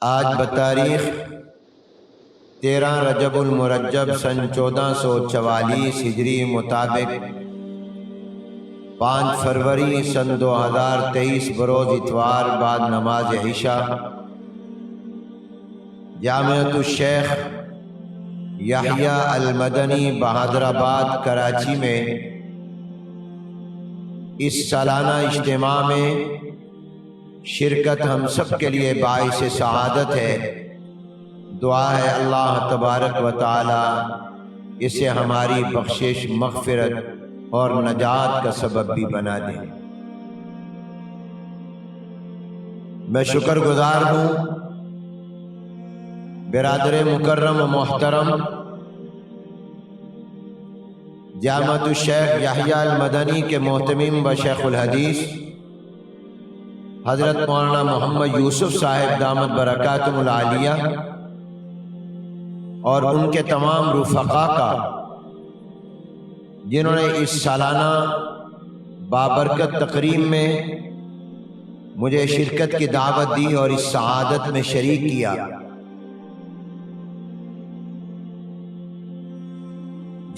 آج بتاریخ 13 رجب المرجب سن 1444 ہجری مطابق 5 فروری سن 2023 بروز اتوار بعد نماز عشاء جامعۃ الشیخ یحییٰ المدنی بہادر آباد کراچی میں اس سالانہ اجتماع میں شرکت ہم سب کے لیے باعث سعادت ہے۔ دعا ہے اللہ تبارک و تعالی اسے ہماری بخشش، مغفرت اور نجات کا سبب بھی بنا دے۔ میں شکر گزار ہوں برادر مکرم و محترم جامعۃ الشیخ یحییٰ المدنی کے محتمم و شیخ الحدیث حضرت مولانا محمد یوسف صاحب دامت برکاتہم العالیہ اور ان کے تمام رفقاء کا، جنہوں نے اس سالانہ بابرکت تقریب میں مجھے شرکت کی دعوت دی اور اس سعادت میں شریک کیا۔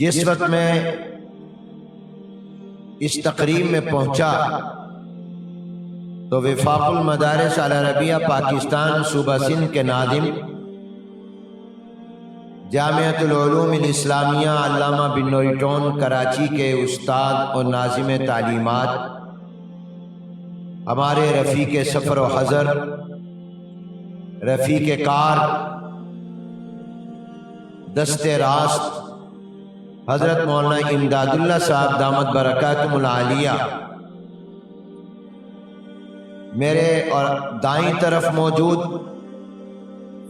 جس وقت میں اس تقریب میں پہنچا تو وفاق المدارس العربیہ پاکستان صوبہ سندھ کے ناظم جامعۃ العلوم الاسلامیہ علامہ بن نوری ٹون کراچی کے استاد اور ناظم تعلیمات، ہمارے رفیق سفر و حضر، رفیق کار، دست راست حضرت مولانا امداد اللہ صاحب دامت برکاتہم العالیہ، میرے اور دائیں طرف موجود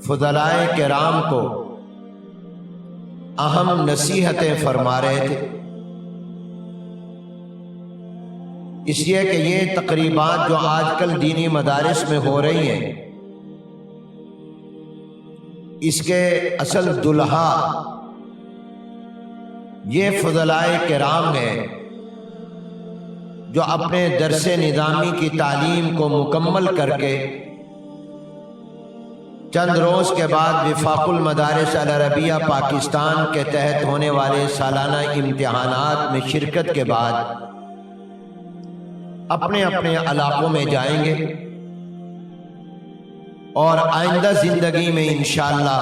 فضلائے کرام کو اہم نصیحتیں فرما رہے تھے، اس لیے کہ یہ تقریبات جو آج کل دینی مدارس میں ہو رہی ہیں، اس کے اصل دلہا یہ فضلائے کرام ہیں جو اپنے درس نظامی کی تعلیم کو مکمل کر کے چند روز کے بعد وفاق المدارس العربیہ پاکستان کے تحت ہونے والے سالانہ امتحانات میں شرکت کے بعد اپنے اپنے علاقوں میں جائیں گے اور آئندہ زندگی میں انشاءاللہ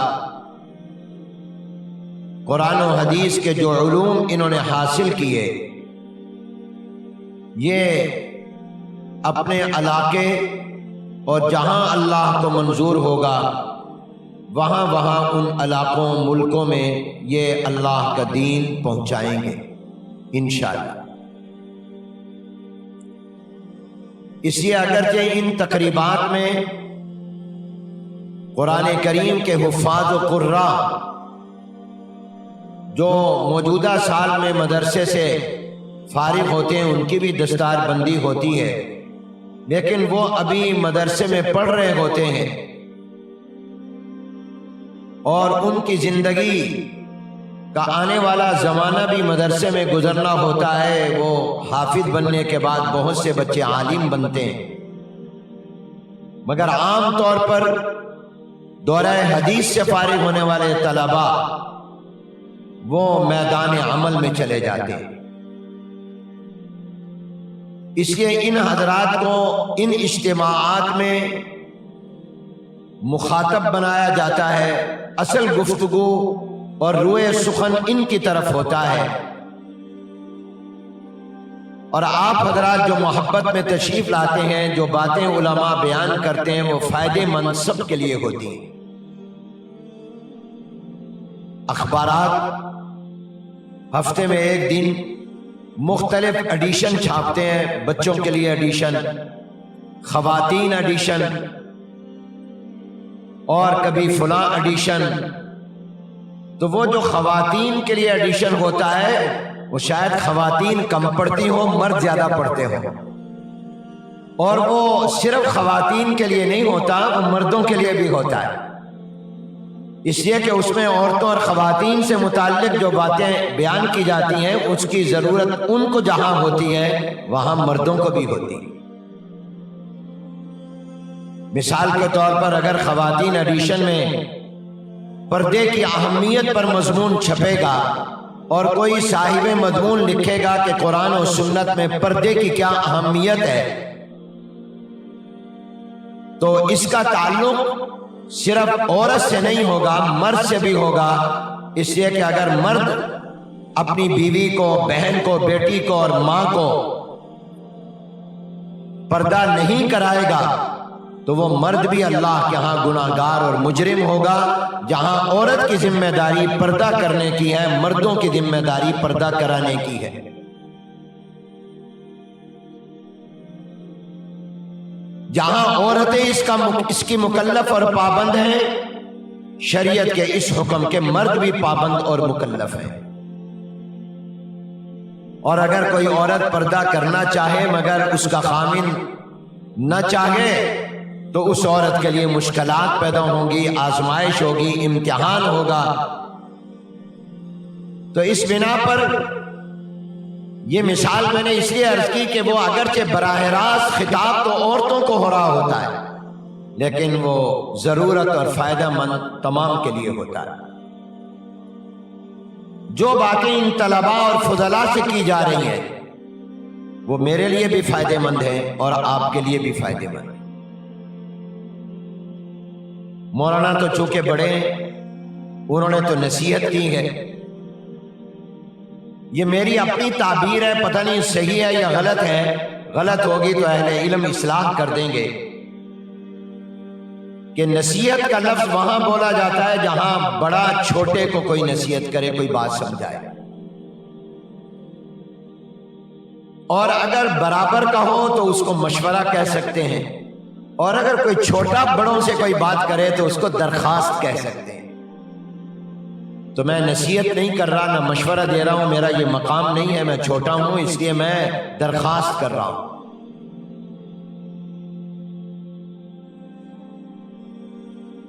قرآن و حدیث کے جو علوم انہوں نے حاصل کیے، یہ اپنے علاقے اور جہاں اللہ کو منظور ہوگا وہاں ان علاقوں ملکوں میں یہ اللہ کا دین پہنچائیں گے انشاءاللہ۔ اس لیے اگرچہ ان تقریبات میں قرآن کریم کے حفاظ و قراء جو موجودہ سال میں مدرسے سے فارغ ہوتے ہیں ان کی بھی دستار بندی ہوتی ہے، لیکن وہ ابھی مدرسے میں پڑھ رہے ہوتے ہیں اور ان کی زندگی کا آنے والا زمانہ بھی مدرسے میں گزرنا ہوتا ہے۔ وہ حافظ بننے کے بعد بہت سے بچے عالم بنتے ہیں، مگر عام طور پر دورہ حدیث سے فارغ ہونے والے طلباء وہ میدان عمل میں چلے جاتے ہیں۔ اس لیے ان حضرات کو ان اجتماعات میں مخاطب بنایا جاتا ہے، اصل گفتگو اور روئے سخن ان کی طرف ہوتا ہے، اور آپ حضرات جو محبت میں تشریف لاتے ہیں، جو باتیں علماء بیان کرتے ہیں، وہ فائدے مند سب کے لیے ہوتی ہیں۔ اخبارات ہفتے میں ایک دن مختلف ایڈیشن چھاپتے ہیں، بچوں کے لیے ایڈیشن، خواتین ایڈیشن، اور کبھی فلاں ایڈیشن۔ تو وہ جو خواتین کے لیے ایڈیشن ہوتا ہے وہ شاید خواتین کم پڑھتی ہوں، مرد زیادہ پڑھتے ہوں، اور وہ صرف خواتین کے لیے نہیں ہوتا، وہ مردوں کے لیے بھی ہوتا ہے، اس لیے کہ اس میں عورتوں اور خواتین سے متعلق جو باتیں بیان کی جاتی ہیں اس کی ضرورت ان کو جہاں ہوتی ہے وہاں مردوں کو بھی ہوتی ہے۔ مثال کے طور پر اگر خواتین ایڈیشن میں پردے کی اہمیت پر مضمون چھپے گا اور کوئی صاحب مضمون لکھے گا کہ قرآن و سنت میں پردے کی کیا اہمیت ہے، تو اس کا تعلق صرف عورت سے نہیں ہوگا، مرد سے بھی ہوگا، اس لیے کہ اگر مرد اپنی بیوی کو، بہن کو، بیٹی کو اور ماں کو پردہ نہیں کرائے گا تو وہ مرد بھی اللہ کے ہاں گناہگار اور مجرم ہوگا۔ جہاں عورت کی ذمہ داری پردہ کرنے کی ہے، مردوں کی ذمہ داری پردہ کرانے کی ہے۔ جہاں عورتیں اس کی مکلف اور پابند ہیں، شریعت کے اس حکم کے مرد بھی پابند اور مکلف ہیں۔ اور اگر کوئی عورت پردہ کرنا چاہے مگر اس کا خاوند نہ چاہے تو اس عورت کے لیے مشکلات پیدا ہوں گی، آزمائش ہوگی، امتحان ہوگا۔ تو اس بنا پر یہ مثال میں نے اس لیے عرض کی کہ وہ اگرچہ براہ راست خطاب تو عورتوں کو ہو رہا ہوتا ہے، لیکن وہ ضرورت اور فائدہ مند تمام کے لیے ہوتا ہے۔ جو باتیں ان طلباء اور فضلاء سے کی جا رہی ہیں وہ میرے لیے بھی فائدہ مند ہیں اور آپ کے لیے بھی فائدہ مند ہیں۔ مولانا تو چونکہ بڑے انہوں نے تو نصیحت کی ہے، یہ میری اپنی تعبیر ہے، پتہ نہیں صحیح ہے یا غلط ہے، غلط ہوگی تو اہل علم اصلاح کر دیں گے کہ نصیحت کا لفظ وہاں بولا جاتا ہے جہاں بڑا چھوٹے کو کوئی نصیحت کرے، کوئی بات سمجھائے، اور اگر برابر کا ہو تو اس کو مشورہ کہہ سکتے ہیں، اور اگر کوئی چھوٹا بڑوں سے کوئی بات کرے تو اس کو درخواست کہہ سکتے ہیں۔ تو میں نصیحت نہیں کر رہا، نہ مشورہ دے رہا ہوں، میرا یہ مقام نہیں ہے، میں چھوٹا ہوں اس لیے میں درخواست کر رہا ہوں۔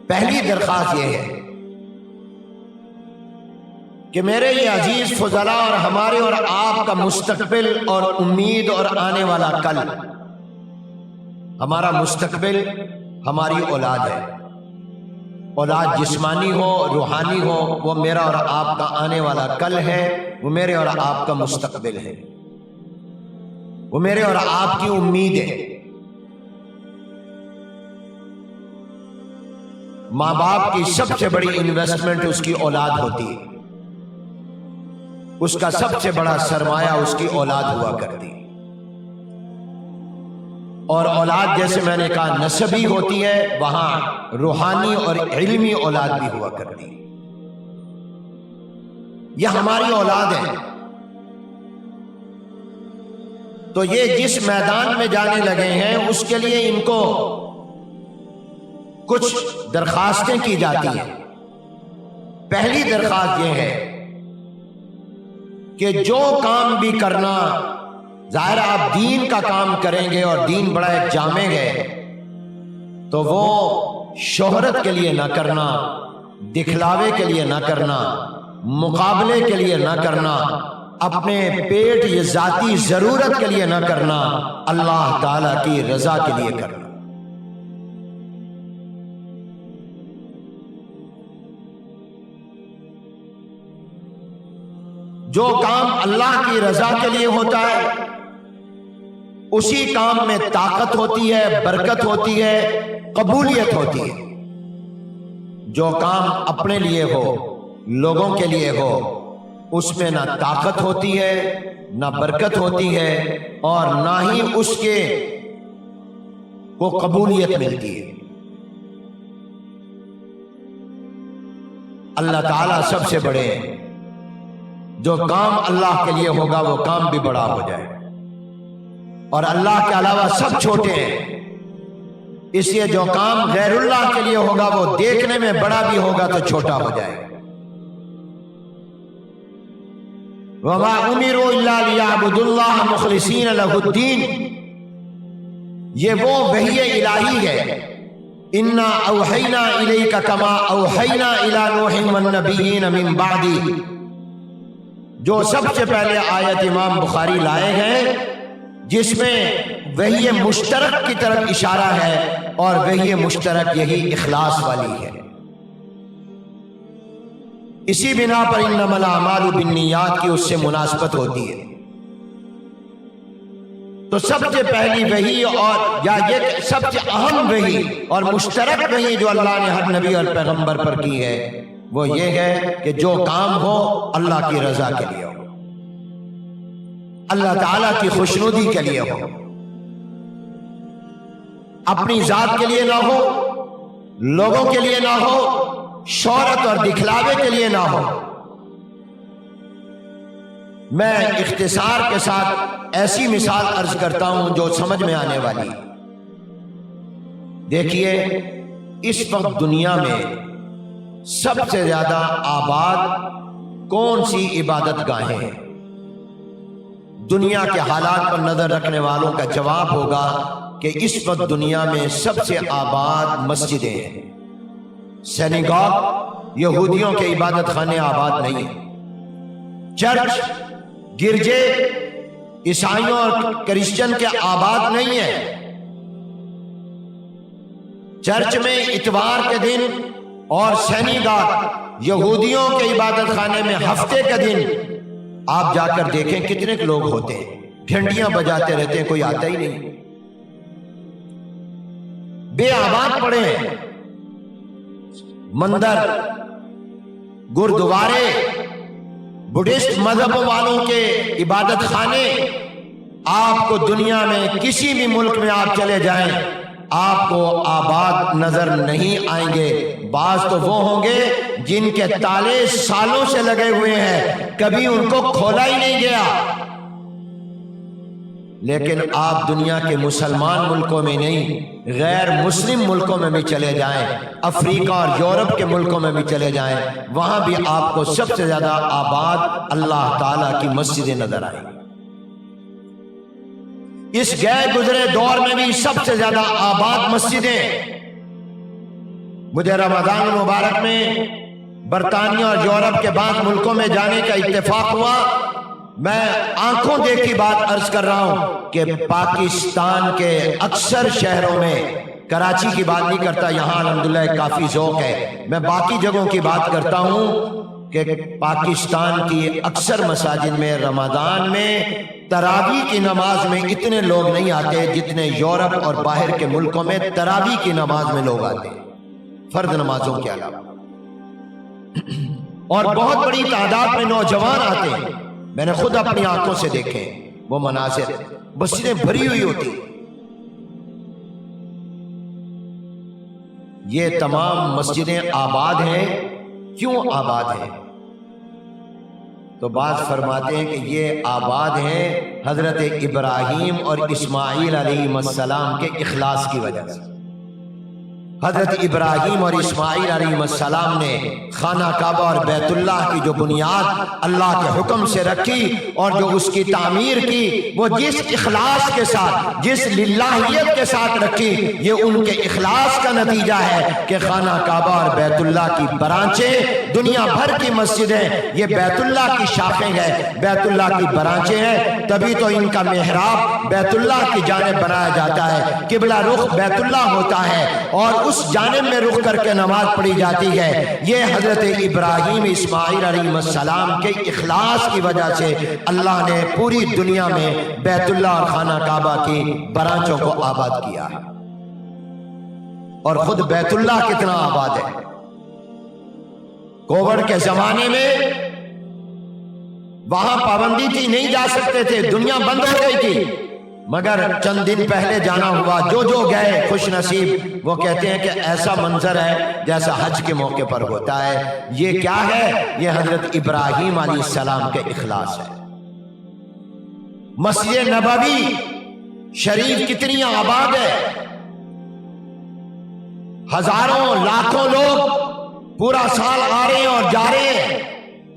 پہلی درخواست یہ ہے کہ میرے یہ عزیز فضلاء اور ہمارے اور آپ کا مستقبل اور امید اور آنے والا کل، ہمارا مستقبل ہماری اولاد ہے، اولاد جسمانی ہو روحانی ہو، وہ میرا اور آپ کا آنے والا کل ہے، وہ میرے اور آپ کا مستقبل ہے، وہ میرے اور آپ کی امید ہے۔ ماں باپ کی سب سے بڑی انویسٹمنٹ اس کی اولاد ہوتی ہے، اس کا سب سے بڑا سرمایہ اس کی اولاد ہوا کرتی ہے، اور اولاد جیسے میں نے کہا نسبی ہوتی ہے، وہاں روحانی اور علمی اولاد بھی ہوا کرتی ہے۔ یہ ہماری اولاد ہے، تو یہ جس میدان میں جانے لگے ہیں اس کے لیے ان کو کچھ درخواستیں کی جاتی ہیں۔ پہلی درخواست یہ ہے کہ جو کام بھی کرنا، ظاہر آپ دین کا کام کریں گے اور دین بڑا ایک جامع ہے، تو وہ شہرت کے لیے نہ کرنا، دکھلاوے کے لیے نہ کرنا، مقابلے کے لیے نہ کرنا، اپنے پیٹ یا ذاتی ضرورت کے لیے نہ کرنا، اللہ تعالی کی رضا کے لیے کرنا۔ جو کام اللہ کی رضا کے لیے ہوتا ہے اسی کام میں طاقت ہوتی ہے، برکت ہوتی ہے، قبولیت ہوتی ہے۔ جو کام اپنے لیے ہو، لوگوں کے لیے ہو، اس میں نہ طاقت ہوتی ہے، نہ برکت ہوتی ہے، اور نہ ہی اس کے کو قبولیت ملتی ہے۔ اللہ تعالیٰ سب سے بڑے ہیں، جو کام اللہ کے لیے ہوگا وہ کام بھی بڑا ہو جائے، اور اللہ کے علاوہ سب چھوٹے ہیں، اس لیے جو کام غیر اللہ کے لیے ہوگا وہ دیکھنے میں بڑا بھی ہوگا تو چھوٹا ہو جائے گا۔ وَمَا أُمِرُوا إِلَّا لِيَعْبُدُوا اللَّهَ مُخْلِصِينَ لَهُ الدِّينَ، یہ وہ وحی الہی ہے۔ إِنَّا أَوْحَيْنَا إِلَيْكَ كَمَا أَوْحَيْنَا إِلَى نُوحٍ وَالنَّبِيِّينَ مِن بَعْدِهِ، جو سب سے پہلے آیت امام بخاری لائے ہیں جس میں وحی مشترک کی طرف اشارہ ہے، اور وحی مشترک یہی اخلاص والی ہے۔ اسی بنا پر انما الاعمال بالنیات کی اس سے مناسبت ہوتی ہے۔ تو سب سے پہلی وحی اور یا یہ سب سے اہم وحی اور مشترک وحی جو اللہ نے ہر نبی اور پیغمبر پر کی ہے، وہ یہ ہے کہ جو کام ہو اللہ کی رضا کے لیے ہو، اللہ تعالیٰ کی خوشنودی کے لیے ہو، اپنی ذات کے لیے نہ ہو، لوگوں کے لیے نہ ہو، شہرت اور دکھلاوے کے لیے نہ ہو۔ میں اختصار کے ساتھ ایسی مثال عرض کرتا ہوں جو سمجھ میں آنے والی۔ دیکھیے، اس وقت دنیا میں سب سے زیادہ آباد کون سی عبادت گاہیں ہیں؟ دنیا کے حالات پر نظر رکھنے والوں کا جواب ہوگا کہ اس وقت دنیا میں سب سے آباد مسجدیں ہیں۔ سینیگاگ یہودیوں کے عبادت خانے آباد نہیں ہیں، چرچ گرجے عیسائیوں اور کرسچن کے آباد نہیں ہیں۔ چرچ میں اتوار کے دن اور سینیگاگ یہودیوں کے عبادت خانے میں ہفتے کے دن آپ جا کر دیکھیں کتنے لوگ ہوتے ہیں، گھنٹیاں بجاتے رہتے ہیں، کوئی آتا ہی نہیں، بے آباد پڑے ہیں۔ مندر، گردوارے، بدھسٹ مذہب والوں کے عبادت خانے آپ کو دنیا میں کسی بھی ملک میں آپ چلے جائیں آپ کو آباد نظر نہیں آئیں گے۔ بعض تو وہ ہوں گے جن کے تالے سالوں سے لگے ہوئے ہیں، کبھی ان کو کھولا ہی نہیں گیا۔ لیکن آپ دنیا کے مسلمان ملکوں میں نہیں، غیر مسلم ملکوں میں بھی چلے جائیں، افریقہ اور یورپ کے ملکوں میں بھی چلے جائیں، وہاں بھی آپ کو سب سے زیادہ آباد اللہ تعالیٰ کی مسجدیں نظر آئیں۔ اس گئے گزرے دور میں بھی سب سے زیادہ آباد مسجدیں۔ مجھے رمضان المبارک میں برطانیہ اور یورپ کے بعض ملکوں میں جانے کا اتفاق ہوا۔ میں آنکھوں دیکھی بات عرض کر رہا ہوں کہ پاکستان کے اکثر شہروں میں، کراچی کی بات نہیں کرتا، یہاں الحمدللہ کافی ذوق ہے، میں باقی جگہوں کی بات کرتا ہوں کہ پاکستان کی اکثر مساجد میں رمضان میں تراویح کی نماز میں اتنے لوگ نہیں آتے جتنے یورپ اور باہر کے ملکوں میں تراویح کی نماز میں لوگ آتے ہیں، فرض نمازوں کے علاوہ، اور بہت بڑی تعداد میں نوجوان آتے ہیں۔ میں نے خود اپنی آنکھوں سے دیکھے وہ مناظر، مسجدیں بھری ہوئی ہوتی۔ یہ تمام مسجدیں آباد ہیں، کیوں آباد ہیں؟ تو بعض فرماتے ہیں کہ یہ آباد ہیں حضرت ابراہیم اور اسماعیل علیہ السلام کے اخلاص کی وجہ سے۔ حضرت ابراہیم اور اسماعیل علیہ السلام نے خانہ کعبہ اور بیت اللہ کی جو بنیاد اللہ کے حکم سے رکھی اور جو اس کی تعمیر کی، وہ جس اخلاص کے ساتھ، جس للہیت کے ساتھ رکھی، یہ ان کے اخلاص کا نتیجہ ہے کہ خانہ کعبہ اور بیت اللہ کی برانچیں، دنیا بھر کی مسجدیں یہ بیت اللہ کی شاخیں ہیں، بیت اللہ کی برانچیں ہیں، تبھی تو ان کا محراب بیت اللہ کی جانب بنایا جاتا ہے، قبلہ رخ بیت اللہ ہوتا ہے اور اس جانب میں رخ کر کے نماز پڑھی جاتی ہے۔ یہ حضرت ابراہیم اسماعیل علیہ السلام کے اخلاص کی وجہ سے اللہ نے پوری دنیا میں بیت اللہ اور خانہ کعبہ کی برانچوں کو آباد کیا ہے۔ اور خود بیت اللہ کتنا آباد ہے۔ کووڈ کے زمانے میں وہاں پابندی تھی، نہیں جا سکتے تھے، دنیا بند ہو گئی تھی، مگر چند دن پہلے جانا ہوا، جو گئے خوش نصیب وہ کہتے ہیں کہ ایسا منظر ہے جیسا حج کے موقع پر ہوتا ہے۔ یہ کیا ہے؟ یہ حضرت ابراہیم علیہ السلام کے اخلاص ہے۔ مسجد نبوی شریف کتنی آباد ہے، ہزاروں لاکھوں لوگ پورا سال آ رہے ہیں اور جا رہے ہیں،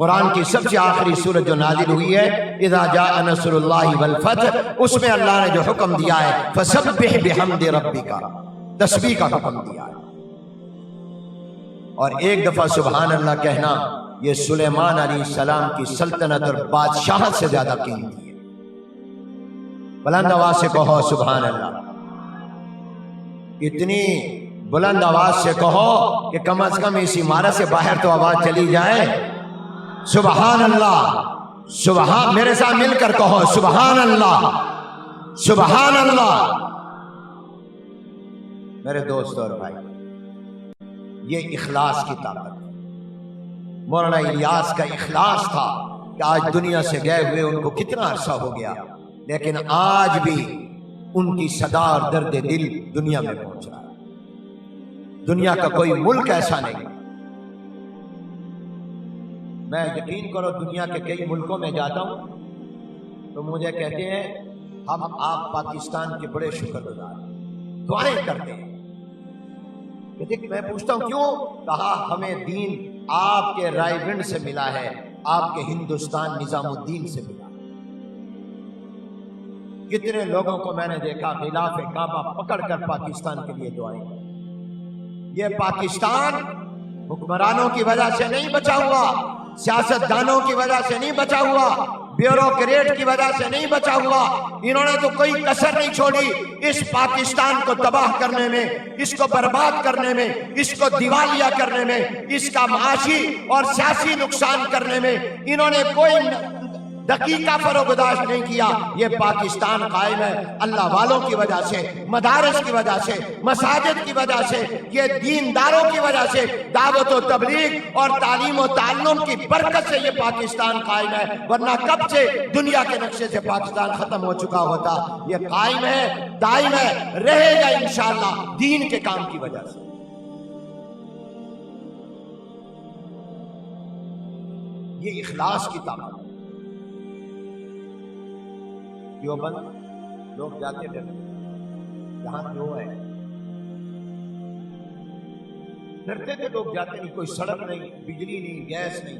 قرآن کی سب سے آخری سورت جو نازل ہوئی ہے اذا جاء نصر اللہ والفتح، اس میں اللہ نے جو حکم دیا ہے فسبح بحمد ربک، تسبیح کا حکم دیا ہے۔ اور ایک دفعہ سبحان اللہ کہنا یہ سلیمان علیہ السلام کی سلطنت اور بادشاہت سے زیادہ قیمتی ہے۔ بلند آواز سے کہو سبحان اللہ، اتنی بلند آواز سے کہو کہ کم از کم اس عمارت سے باہر تو آواز چلی جائے۔ سبحان اللہ، سبحان، میرے ساتھ مل کر کہو سبحان اللہ، سبحان اللہ۔ میرے دوست اور بھائی، یہ اخلاص کی طاقت ہے۔ مولانا الیاس کا اخلاص تھا کہ آج دنیا سے گئے ہوئے ان کو کتنا عرصہ ہو گیا، لیکن آج بھی ان کی صدا اور درد دل دنیا میں پہنچ رہا ہے۔ دنیا کا کوئی ملک ایسا نہیں، میں یقین کرو دنیا کے کئی ملکوں میں جاتا ہوں تو مجھے کہتے ہیں ہم آپ پاکستان کے بڑے شکر گزار ہیں، دعائیں کرتے ہیں۔ میں پوچھتا ہوں کیوں؟ کہا ہمیں دین آپ کے رائے گنڈ سے ملا ہے، آپ کے ہندوستان نظام الدین سے ملا۔ کتنے لوگوں کو میں نے دیکھا خلاف کعبہ پکڑ کر پاکستان کے لیے دعائیں کرتے۔ یہ پاکستان حکمرانوں کی وجہ سے نہیں بچا ہوا، سیاستدانوں کی وجہ سے نہیں بچا ہوا، بیوروکریٹ کی وجہ سے نہیں بچا ہوا۔ انہوں نے تو کوئی کسر نہیں چھوڑی اس پاکستان کو تباہ کرنے میں، اس کو برباد کرنے میں، اس کو دیوالیہ کرنے میں، اس کا معاشی اور سیاسی نقصان کرنے میں انہوں نے کوئی دقیقہ فروگداشت نہیں کیا۔ یہ پاکستان قائم ہے اللہ والوں کی وجہ سے، مدارس کی وجہ سے، مساجد کی وجہ سے، یہ دینداروں کی وجہ سے، دعوت و تبلیغ اور تعلیم و تعلم کی برکت سے یہ پاکستان قائم ہے، ورنہ کب سے دنیا کے نقشے سے پاکستان ختم ہو چکا ہوتا۔ یہ قائم ہے، دائم ہے، رہے گا انشاءاللہ دین کے کام کی وجہ سے۔ یہ اخلاص کی طاقت ہے۔ دیوبند لوگ جاتے تھے جہاں جو ہے ڈرتے تھے لوگ، جاتے نہیں، کوئی سڑک نہیں، بجلی نہیں، گیس نہیں۔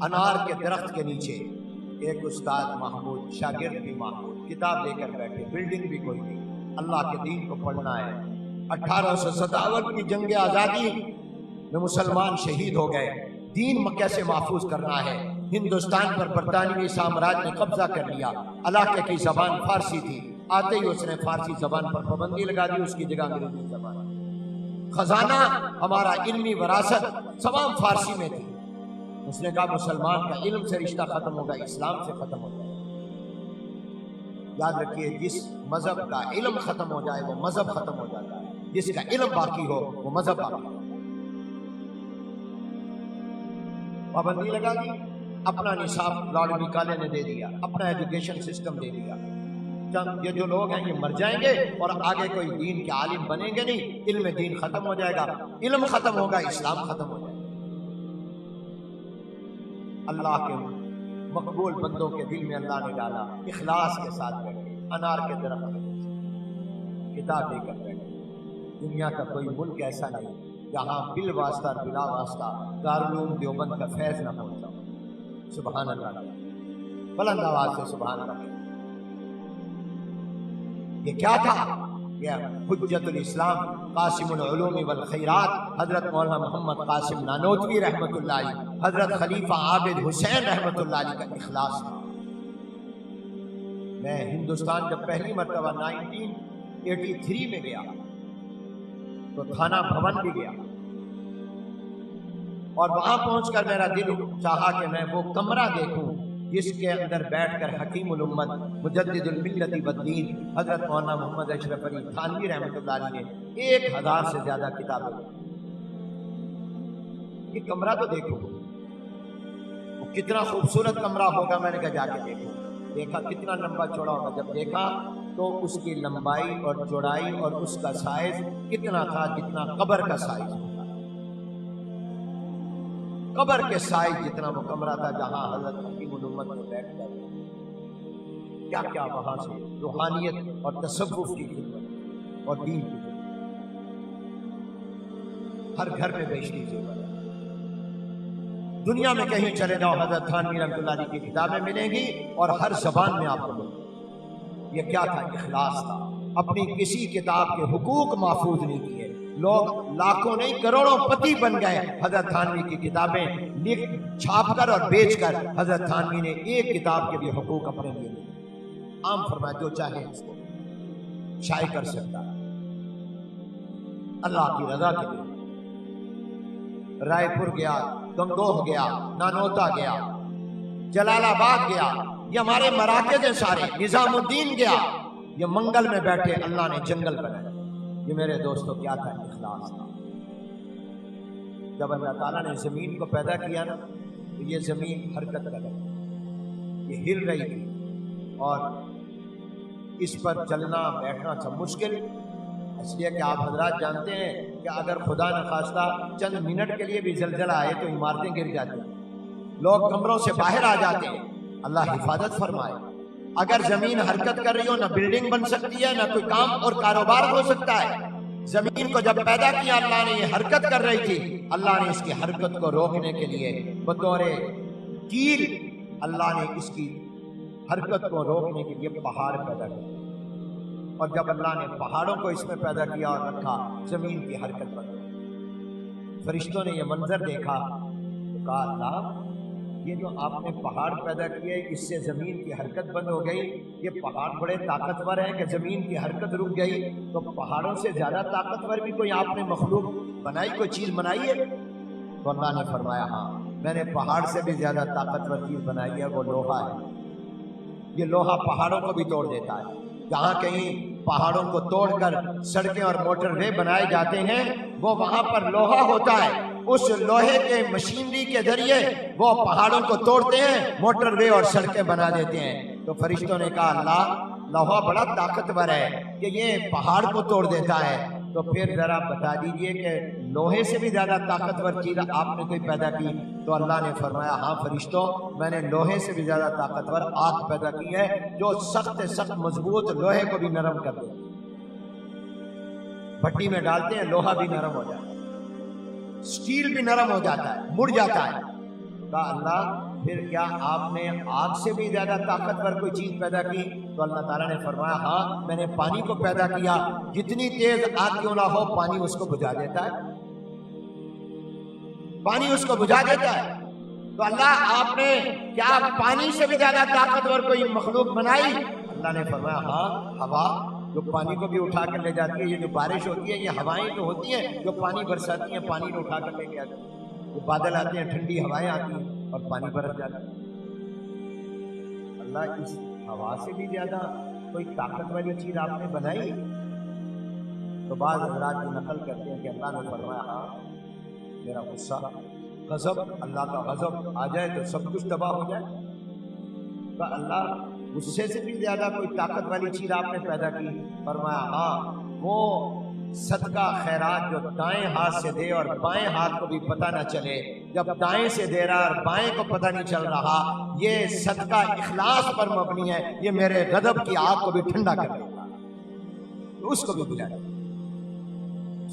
انار کے درخت کے نیچے ایک استاد محمود، شاگرد بھی محمود، کتاب لے کر بیٹھے، بلڈنگ بھی کوئی نہیں، اللہ کے دین کو پڑھنا ہے۔ 1857 کی جنگ آزادی میں مسلمان شہید ہو گئے، دین مکہ سے محفوظ کرنا ہے۔ ہندوستان پر برطانوی سامراج نے قبضہ کر لیا، علاقے کی زبان فارسی تھی، آتے ہی اس نے فارسی زبان پر پابندی لگا دی، اس کی جگہ انگریزی زبان۔ خزانہ ہمارا علمی وراثت تمام فارسی میں تھی۔ اس نے کہا مسلمان کا علم سے رشتہ ختم ہوگا، اسلام سے ختم ہو جائے۔ یاد رکھیے جس مذہب کا علم ختم ہو جائے وہ مذہب ختم ہو جاتا ہے، جس کا علم باقی ہو وہ مذہب باقی ہو۔ پابندی لگا دی، اپنا نصاب لاڑ نکالے نے دے دیا، اپنا ایجوکیشن سسٹم دے دیا۔ یہ جو لوگ ہیں یہ مر جائیں گے اور آگے کوئی دین کے عالم بنیں گے نہیں، علم دین ختم ہو جائے گا، علم ختم ہوگا، اسلام ختم ہو جائے گا۔ اللہ کے مقبول بندوں کے دل میں اللہ نے ڈالا، اخلاص کے ساتھ بیٹھے، انار کے درخت کے کتاب لے کر بیٹھے۔ دنیا کا کوئی ملک ایسا نہیں جہاں بال واسطہ اور بلا واسطہ دارالعلوم دیوبند کا فیض نہ پہنچا۔ سبحان اللہ، بلند آواز سے سبحان اللہ۔ یہ کیا تھا؟ یہ حجت الاسلام قاسم العلوم والخیرات حضرت مولانا محمد قاسم نانوتوی رحمۃ اللہ علیہ، حضرت خلیفہ عابد حسین رحمۃ اللہ علیہ کا اخلاص تھا۔ میں ہندوستان جب پہلی مرتبہ 1983 میں گیا تو تھانہ بھون بھی گیا، اور وہاں پہنچ کر میرا دل چاہا کہ میں وہ کمرہ دیکھوں جس کے اندر بیٹھ کر حکیم الامت مجدد الملت والدین حضرت مولانا محمد اشرف علی تھانوی رحمۃ اللہ علیہ نے 1000 سے زیادہ کتابیں لکھی۔ یہ کمرہ تو دیکھو، وہ کتنا خوبصورت کمرہ ہوگا، میں نے کہا جا کے دیکھو۔ دیکھا کتنا لمبا چوڑا ہوگا، جب دیکھا تو اس کی لمبائی اور چوڑائی اور اس کا سائز کتنا تھا جتنا قبر کا سائز ہوتا، قبر کے سائز جتنا وہ کمرہ تھا جہاں حضرت حکیم الامت میں بیٹھ کر کیا کیا وہاں سے روحانیت اور تصوف کی خدمت اور دین کی خدمت۔ ہر گھر میں بیشتی زیور ہے، دنیا میں کہیں چلے جاؤ حضرت تھانوی رحمۃ اللہ علیہ کی کتابیں ملیں گی اور ہر زبان میں آپ کو ملیں گی۔ یہ کیا تھا؟ اخلاص تھا۔ اپنی کسی کتاب کے حقوق محفوظ نہیں کیے، لوگ لاکھوں نہیں کروڑوں پتی بن گئے حضرت تھانوی کی کتابیں لکھ چھاپ کر اور بیچ کر۔ حضرت تھانوی نے ایک کتاب کے بھی حقوق اپنے لیے لیے۔ عام فرمایا جو چاہے اس کو شائع کر سکتا ہے اللہ کی رضا کے لیے۔ رائے پور گیا، گنگوہ گیا، نانوتا گیا، جلال آباد گیا، یہ ہمارے مراکز ہیں سارے، نظام الدین گیا، یہ منگل میں بیٹھے اللہ نے جنگل بنایا۔ یہ میرے دوستو کیا تھا؟ اخلاص تھا۔ جب اللہ تعالیٰ نے زمین کو پیدا کیا نا تو یہ زمین حرکت کر رہی، یہ ہل رہی تھی اور اس پر چلنا بیٹھنا تھا مشکل، اس لیے کہ آپ حضرات جانتے ہیں کہ اگر خدا نخواستہ چند منٹ کے لیے بھی زلزلہ آئے تو عمارتیں گر جاتی ہیں، لوگ کمروں سے باہر آ جاتے ہیں۔ اللہ حفاظت فرمائے۔ اگر زمین حرکت کر رہی ہو، نہ بلڈنگ بن سکتی ہے، نہ کوئی کام اور کاروبار ہو سکتا ہے۔ زمین کو جب پیدا کیا اللہ نے، یہ حرکت کر رہی تھی، اللہ نے اس کی حرکت کو روکنے کے لیے بطور کیل اللہ نے اس کی حرکت کو روکنے کے لیے پہاڑ پیدا کیا، اور جب اللہ نے پہاڑوں کو اس میں پیدا کیا اور رکھا، زمین کی حرکت بند گئی۔ فرشتوں نے یہ منظر دیکھا تو کہا اللہ یہ جو آپ نے پہاڑ پیدا کیے اس سے زمین کی حرکت بند ہو گئی، یہ پہاڑ بڑے طاقتور ہیں کہ زمین کی حرکت رک گئی، تو پہاڑوں سے زیادہ طاقتور بھی کوئی آپ نے مخلوق بنائی، کوئی چیز بنائی ہے؟ تو اللہ نے فرمایا ہاں میں نے پہاڑ سے بھی زیادہ طاقتور چیز بنائی ہے، وہ لوہا ہے۔ یہ لوہا پہاڑوں کو بھی توڑ دیتا ہے۔ جہاں کہیں پہاڑوں کو توڑ کر سڑکیں اور موٹر وے بنائے جاتے ہیں، وہ وہاں پر لوہا ہوتا ہے، اس لوہے کے مشینری کے ذریعے وہ پہاڑوں کو توڑتے ہیں، موٹر وے اور سڑکیں بنا دیتے ہیں۔ تو فرشتوں نے کہا اللہ لوہا بڑا طاقتور ہے کہ یہ پہاڑ کو توڑ دیتا ہے، تو پھر ذرا بتا دیجئے کہ لوہے سے بھی زیادہ طاقتور چیز آپ نے کوئی پیدا کی؟ تو اللہ نے فرمایا ہاں فرشتوں میں نے لوہے سے بھی زیادہ طاقتور آگ پیدا کی ہے، جو سخت سخت مضبوط لوہے کو بھی نرم کر دے۔ بھٹی میں ڈالتے ہیں لوہا بھی نرم ہو جاتا ہے، سٹیل بھی نرم ہو جاتا ہے، مڑ جاتا ہے۔ کہا اللہ پھر کیا آپ نے آگ سے بھی زیادہ طاقتور کوئی چیز پیدا کی؟ تو اللہ تعالیٰ نے فرمایا ہاں میں نے پانی کو پیدا کیا، جتنی تیز آگ کیوں نہ ہو پانی اس کو بجھا دیتا ہے، پانی اس کو بجھا دیتا ہے۔ تو اللہ آپ نے کیا پانی سے بھی زیادہ طاقتور کوئی مخلوق بنائی؟ اللہ نے فرمایا ہاں ہوا جو پانی کو بھی اٹھا کر لے جاتی ہے، یہ جو بارش ہوتی ہے یہ ہوائیں جو ہوتی ہیں جو پانی برساتی ہیں، پانی کو اٹھا کر لے کے آتی ہیں، وہ بادل آتے ہیں، ٹھنڈی ہوائیں آتی ہیں اور پانی برس جاتا ہے۔ اللہ اس ہوا سے بھی زیادہ کوئی طاقت والی چیز آپ نے بنائی؟ تو بعض حضرات کی نقل کرتے ہیں کہ اللہ نے فرمایا ہاں میرا غصہ غضب، اللہ کا غضب آ جائے تو سب کچھ تباہ ہو جائے۔ تو اللہ غصے سے بھی زیادہ کوئی طاقت والی چیز آپ نے پیدا کی؟ فرمایا ہاں وہ صدقہ خیرات جو دائیں ہاتھ سے دے اور بائیں ہاتھ کو بھی پتہ نہ چلے، جب دائیں سے دے رہا اور بائیں کو پتہ نہیں چل رہا، یہ صدقہ اخلاص پر مبنی ہے، یہ میرے غضب کی آگ کو بھی ٹھنڈا کر دیتا ہے، تو اس کو بھی بلا دے۔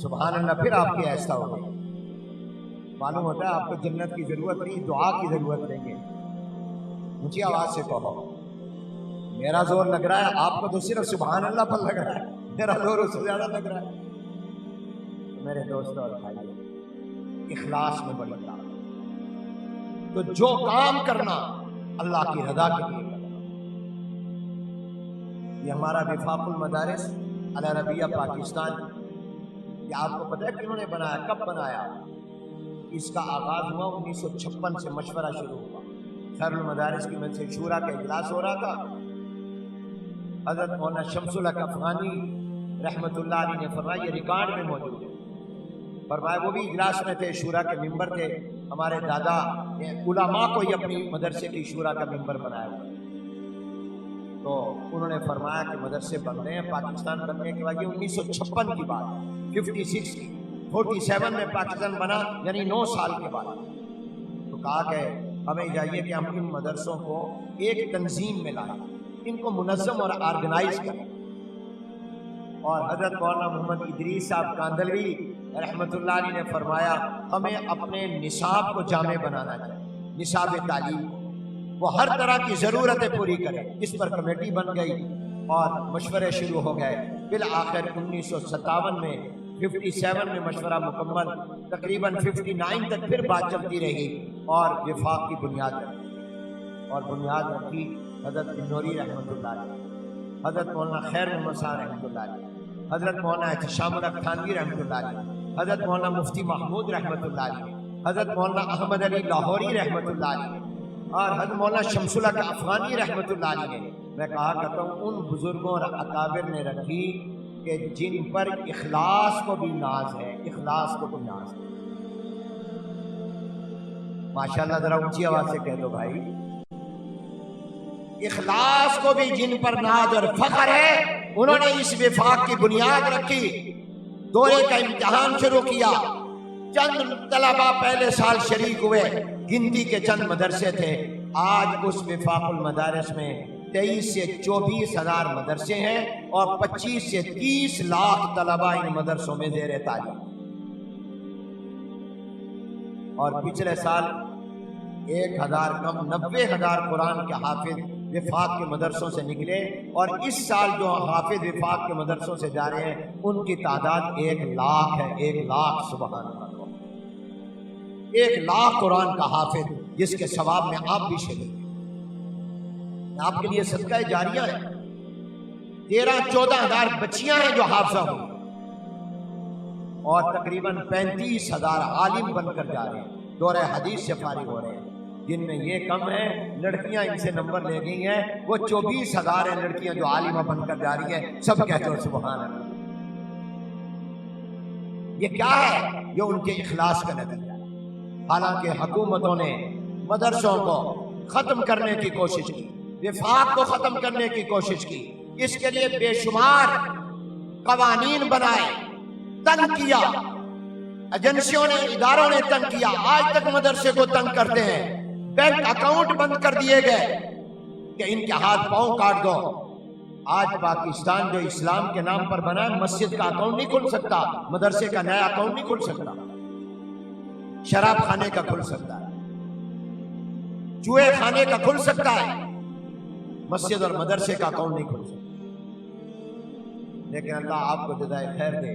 سبحان اللہ، پھر آپ کی ایسا ہو گئی۔ معلوم ہوتا ہے آپ کو جنت کی ضرورت نہیں، دعا کی ضرورت نہیں ہے۔ اونچی آواز سے کہو، میرا زور لگ رہا ہے، آپ کو تو صرف سبحان اللہ پر لگ رہا ہے، میرا زور اس سے زیادہ لگ رہا ہے۔ میرے دوستوں اور بھائیوں، اخلاص میں بڑی طاقت۔ تو جو کام کرنا اللہ کی رضا کے لیے کرنا۔ یہ ہمارا وفاق المدارس العربیہ پاکستان، یہ آپ کو پتہ ہے کنہوں نے بنایا، کب بنایا؟ اس کا آغاز ہوا 1956 سے، مشورہ شروع ہوا۔ خیر المدارس کی مجلس شورا کا اجلاس ہو رہا تھا، حضرت مولانا شمس الحق افغانی رحمۃ اللہ علیہ نے فرمایا، یہ ریکارڈ میں موجود ہے، فرمایا وہ بھی اجلاس میں تھے، شورا کے ممبر تھے، ہمارے دادا علماء کو ہی اپنی مدرسے کی شورا کا ممبر بنایا ہوا۔ تو انہوں نے فرمایا کہ مدرسے بن رہے ہیں پاکستان بننے کے بعد، یہ 1956 کی بات، 56 کی، 47 میں پاکستان بنا، یعنی 9 سال کے بعد۔ تو کہا کہ ہمیں چاہیے کہ ہم ان مدرسوں کو ایک تنظیم میں لائیں، ان کو منظم اور آرگنائز کریں۔ اور حضرت مولانا محمد ادریس صاحب کاندلوی رحمۃ اللہ علیہ نے فرمایا ہمیں اپنے نصاب کو جامع بنانا چاہیے، نصاب تعلیم کو، وہ ہر طرح کی ضرورتیں پوری کرے۔ اس پر کمیٹی بن گئی اور مشورے شروع ہو گئے۔ بالآخر 1957 میں 57 میں مشورہ مکمل، تقریباً 59 تک پھر بات چلتی رہی اور وفاق کی بنیاد رکھی، اور بنیاد رکھی حضرت نوری رحمۃ اللہ علیہ، حضرت مولانا خیر محمد صاحب رحمۃ اللہ علیہ، حضرت مولانا احتشام الحق تھانوی رحمۃ اللہ علیہ، حضرت مولانا مفتی محمود رحمۃ اللہ علیہ، حضرت مولانا احمد علی لاہوری رحمۃ اللہ علیہ، اور حضرت مولانا شمس الحق افغانی رحمۃ اللہ علیہ نے، میں کہا کرتا ہوں ان بزرگوں اور اکابر نے رکھی کہ جن پر اخلاص کو بھی ناز ہے، اخلاص کو بھی ناز ہے۔ ماشاءاللہ ذرا اونچی آواز سے کہہ دو بھائی، اخلاص کو بھی جن پر ناز اور فخر ہے، انہوں نے اس وفاق کی بنیاد رکھی۔ دورے کا امتحان شروع کیا، چند طلبہ پہلے سال شریک ہوئے، گنتی کے چند مدرسے تھے۔ آج اس وفاق المدارس میں 23 سے 24 ہزار مدرسے ہیں اور 25 سے 30 لاکھ طلبہ ان مدرسوں میں زیر تعلیم۔ اور پچھلے سال 1000 کم 90,000 قرآن کے حافظ وفاق کے مدرسوں سے نکلے، اور اس سال جو حافظ وفاق کے مدرسوں سے جا رہے ہیں ان کی تعداد 1 لاکھ ہے۔ 1 لاکھ، سبحان اللہ، 1 لاکھ قرآن کا حافظ، جس کے ثواب میں آپ بھی شریک ہیں۔ آپ کے لیے صدقہ جاریہ ہے۔ 13-14 ہزار بچیاں ہیں جو حافظہ ہوئی، اور تقریباً 35,000 عالم بن کر جا رہے ہیں، دورہ حدیث سے فارغ ہو رہے ہیں۔ جن میں یہ کم ہیں، لڑکیاں ان سے نمبر لے گئی ہیں، وہ 24,000 ہیں لڑکیاں جو عالمہ بن کر جا رہی ہیں۔ سب کہتے ہو سبحان اللہ۔ یہ کیا ہے؟ یہ ان کے اخلاص کا نتیجہ ہے۔ حالانکہ حکومتوں نے مدرسوں کو ختم کرنے کی کوشش کی، وفاق کو ختم کرنے کی کوشش کی، اس کے لیے بے شمار قوانین بنائے، تنگ کیا، ایجنسیوں نے، اداروں نے تنگ کیا، آج تک مدرسے کو تنگ کرتے ہیں۔ بینک اکاؤنٹ بند کر دیے گئے کہ ان کے ہاتھ پاؤں کاٹ دو۔ آج پاکستان جو اسلام کے نام پر بنا ہے، مسجد کا اکاؤنٹ نہیں کھل سکتا، مدرسے کا نیا اکاؤنٹ نہیں کھل سکتا، شراب خانے کا کھل سکتا ہے، جوئے خانے کا کھل سکتا ہے، مسجد اور مدرسے کا اکاؤنٹ نہیں کھل سکتا۔ لیکن اللہ آپ کو جزائے خیر دے،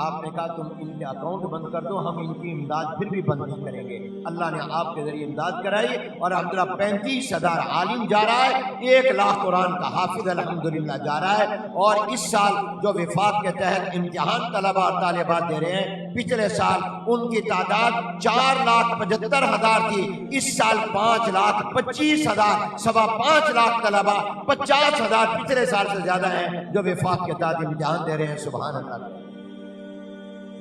آپ نے کہا تم ان کے اکاؤنٹ بند کر دو، ہم ان کی امداد پھر بھی بند نہیں کریں گے۔ اللہ نے آپ کے ذریعے امداد کرائی، اور الحمدللہ 35,000 عالم جا رہا ہے، 1 لاکھ قرآن کا حافظ الحمدللہ جا رہا ہے۔ اور اس سال جو وفاق کے تحت امتحان طلبہ اور طالبات دے رہے ہیں، پچھلے سال ان کی تعداد 4,75,000 تھی، اس سال 5,25,000، 5.25 لاکھ طلبہ، 50,000 پچھلے سال سے زیادہ ہیں جو وفاق کے تحت امتحان دے رہے ہیں۔ سبحان اللہ۔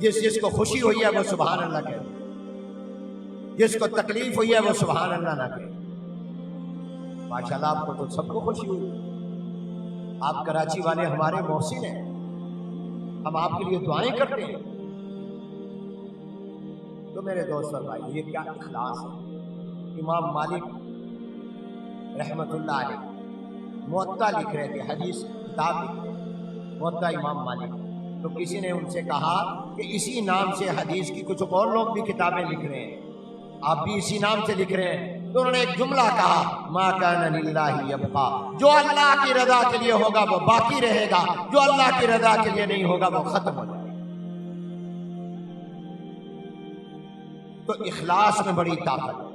جس کو خوشی ہوئی ہے وہ سبحان اللہ کہے، جس کو تکلیف ہوئی ہے وہ سبحان اللہ نہ کہے۔ ماشاءاللہ آپ کو تو سب کو خوشی ہوئی، آپ کراچی والے ہمارے محسن ہیں، ہم آپ کے لیے دعائیں کرتے ہیں۔ تو میرے دوست اور بھائی، یہ کیا اخلاص ہے۔ امام مالک رحمت اللہ علیہ موطا لکھ رہے تھے، حدیث کتاب لکھ رہے تھے، موطا امام مالک۔ تو کسی نے ان سے کہا کہ اسی نام سے حدیث کی کچھ اور لوگ بھی کتابیں لکھ رہے ہیں، آپ بھی اسی نام سے لکھ رہے ہیں۔ تو انہوں نے ایک جملہ کہا، ما کان للہ یبقا، جو اللہ کی رضا کے لیے ہوگا وہ باقی رہے گا، جو اللہ کی رضا کے لیے نہیں ہوگا وہ ختم ہو جائے گا۔ تو اخلاص میں بڑی طاقت ہے۔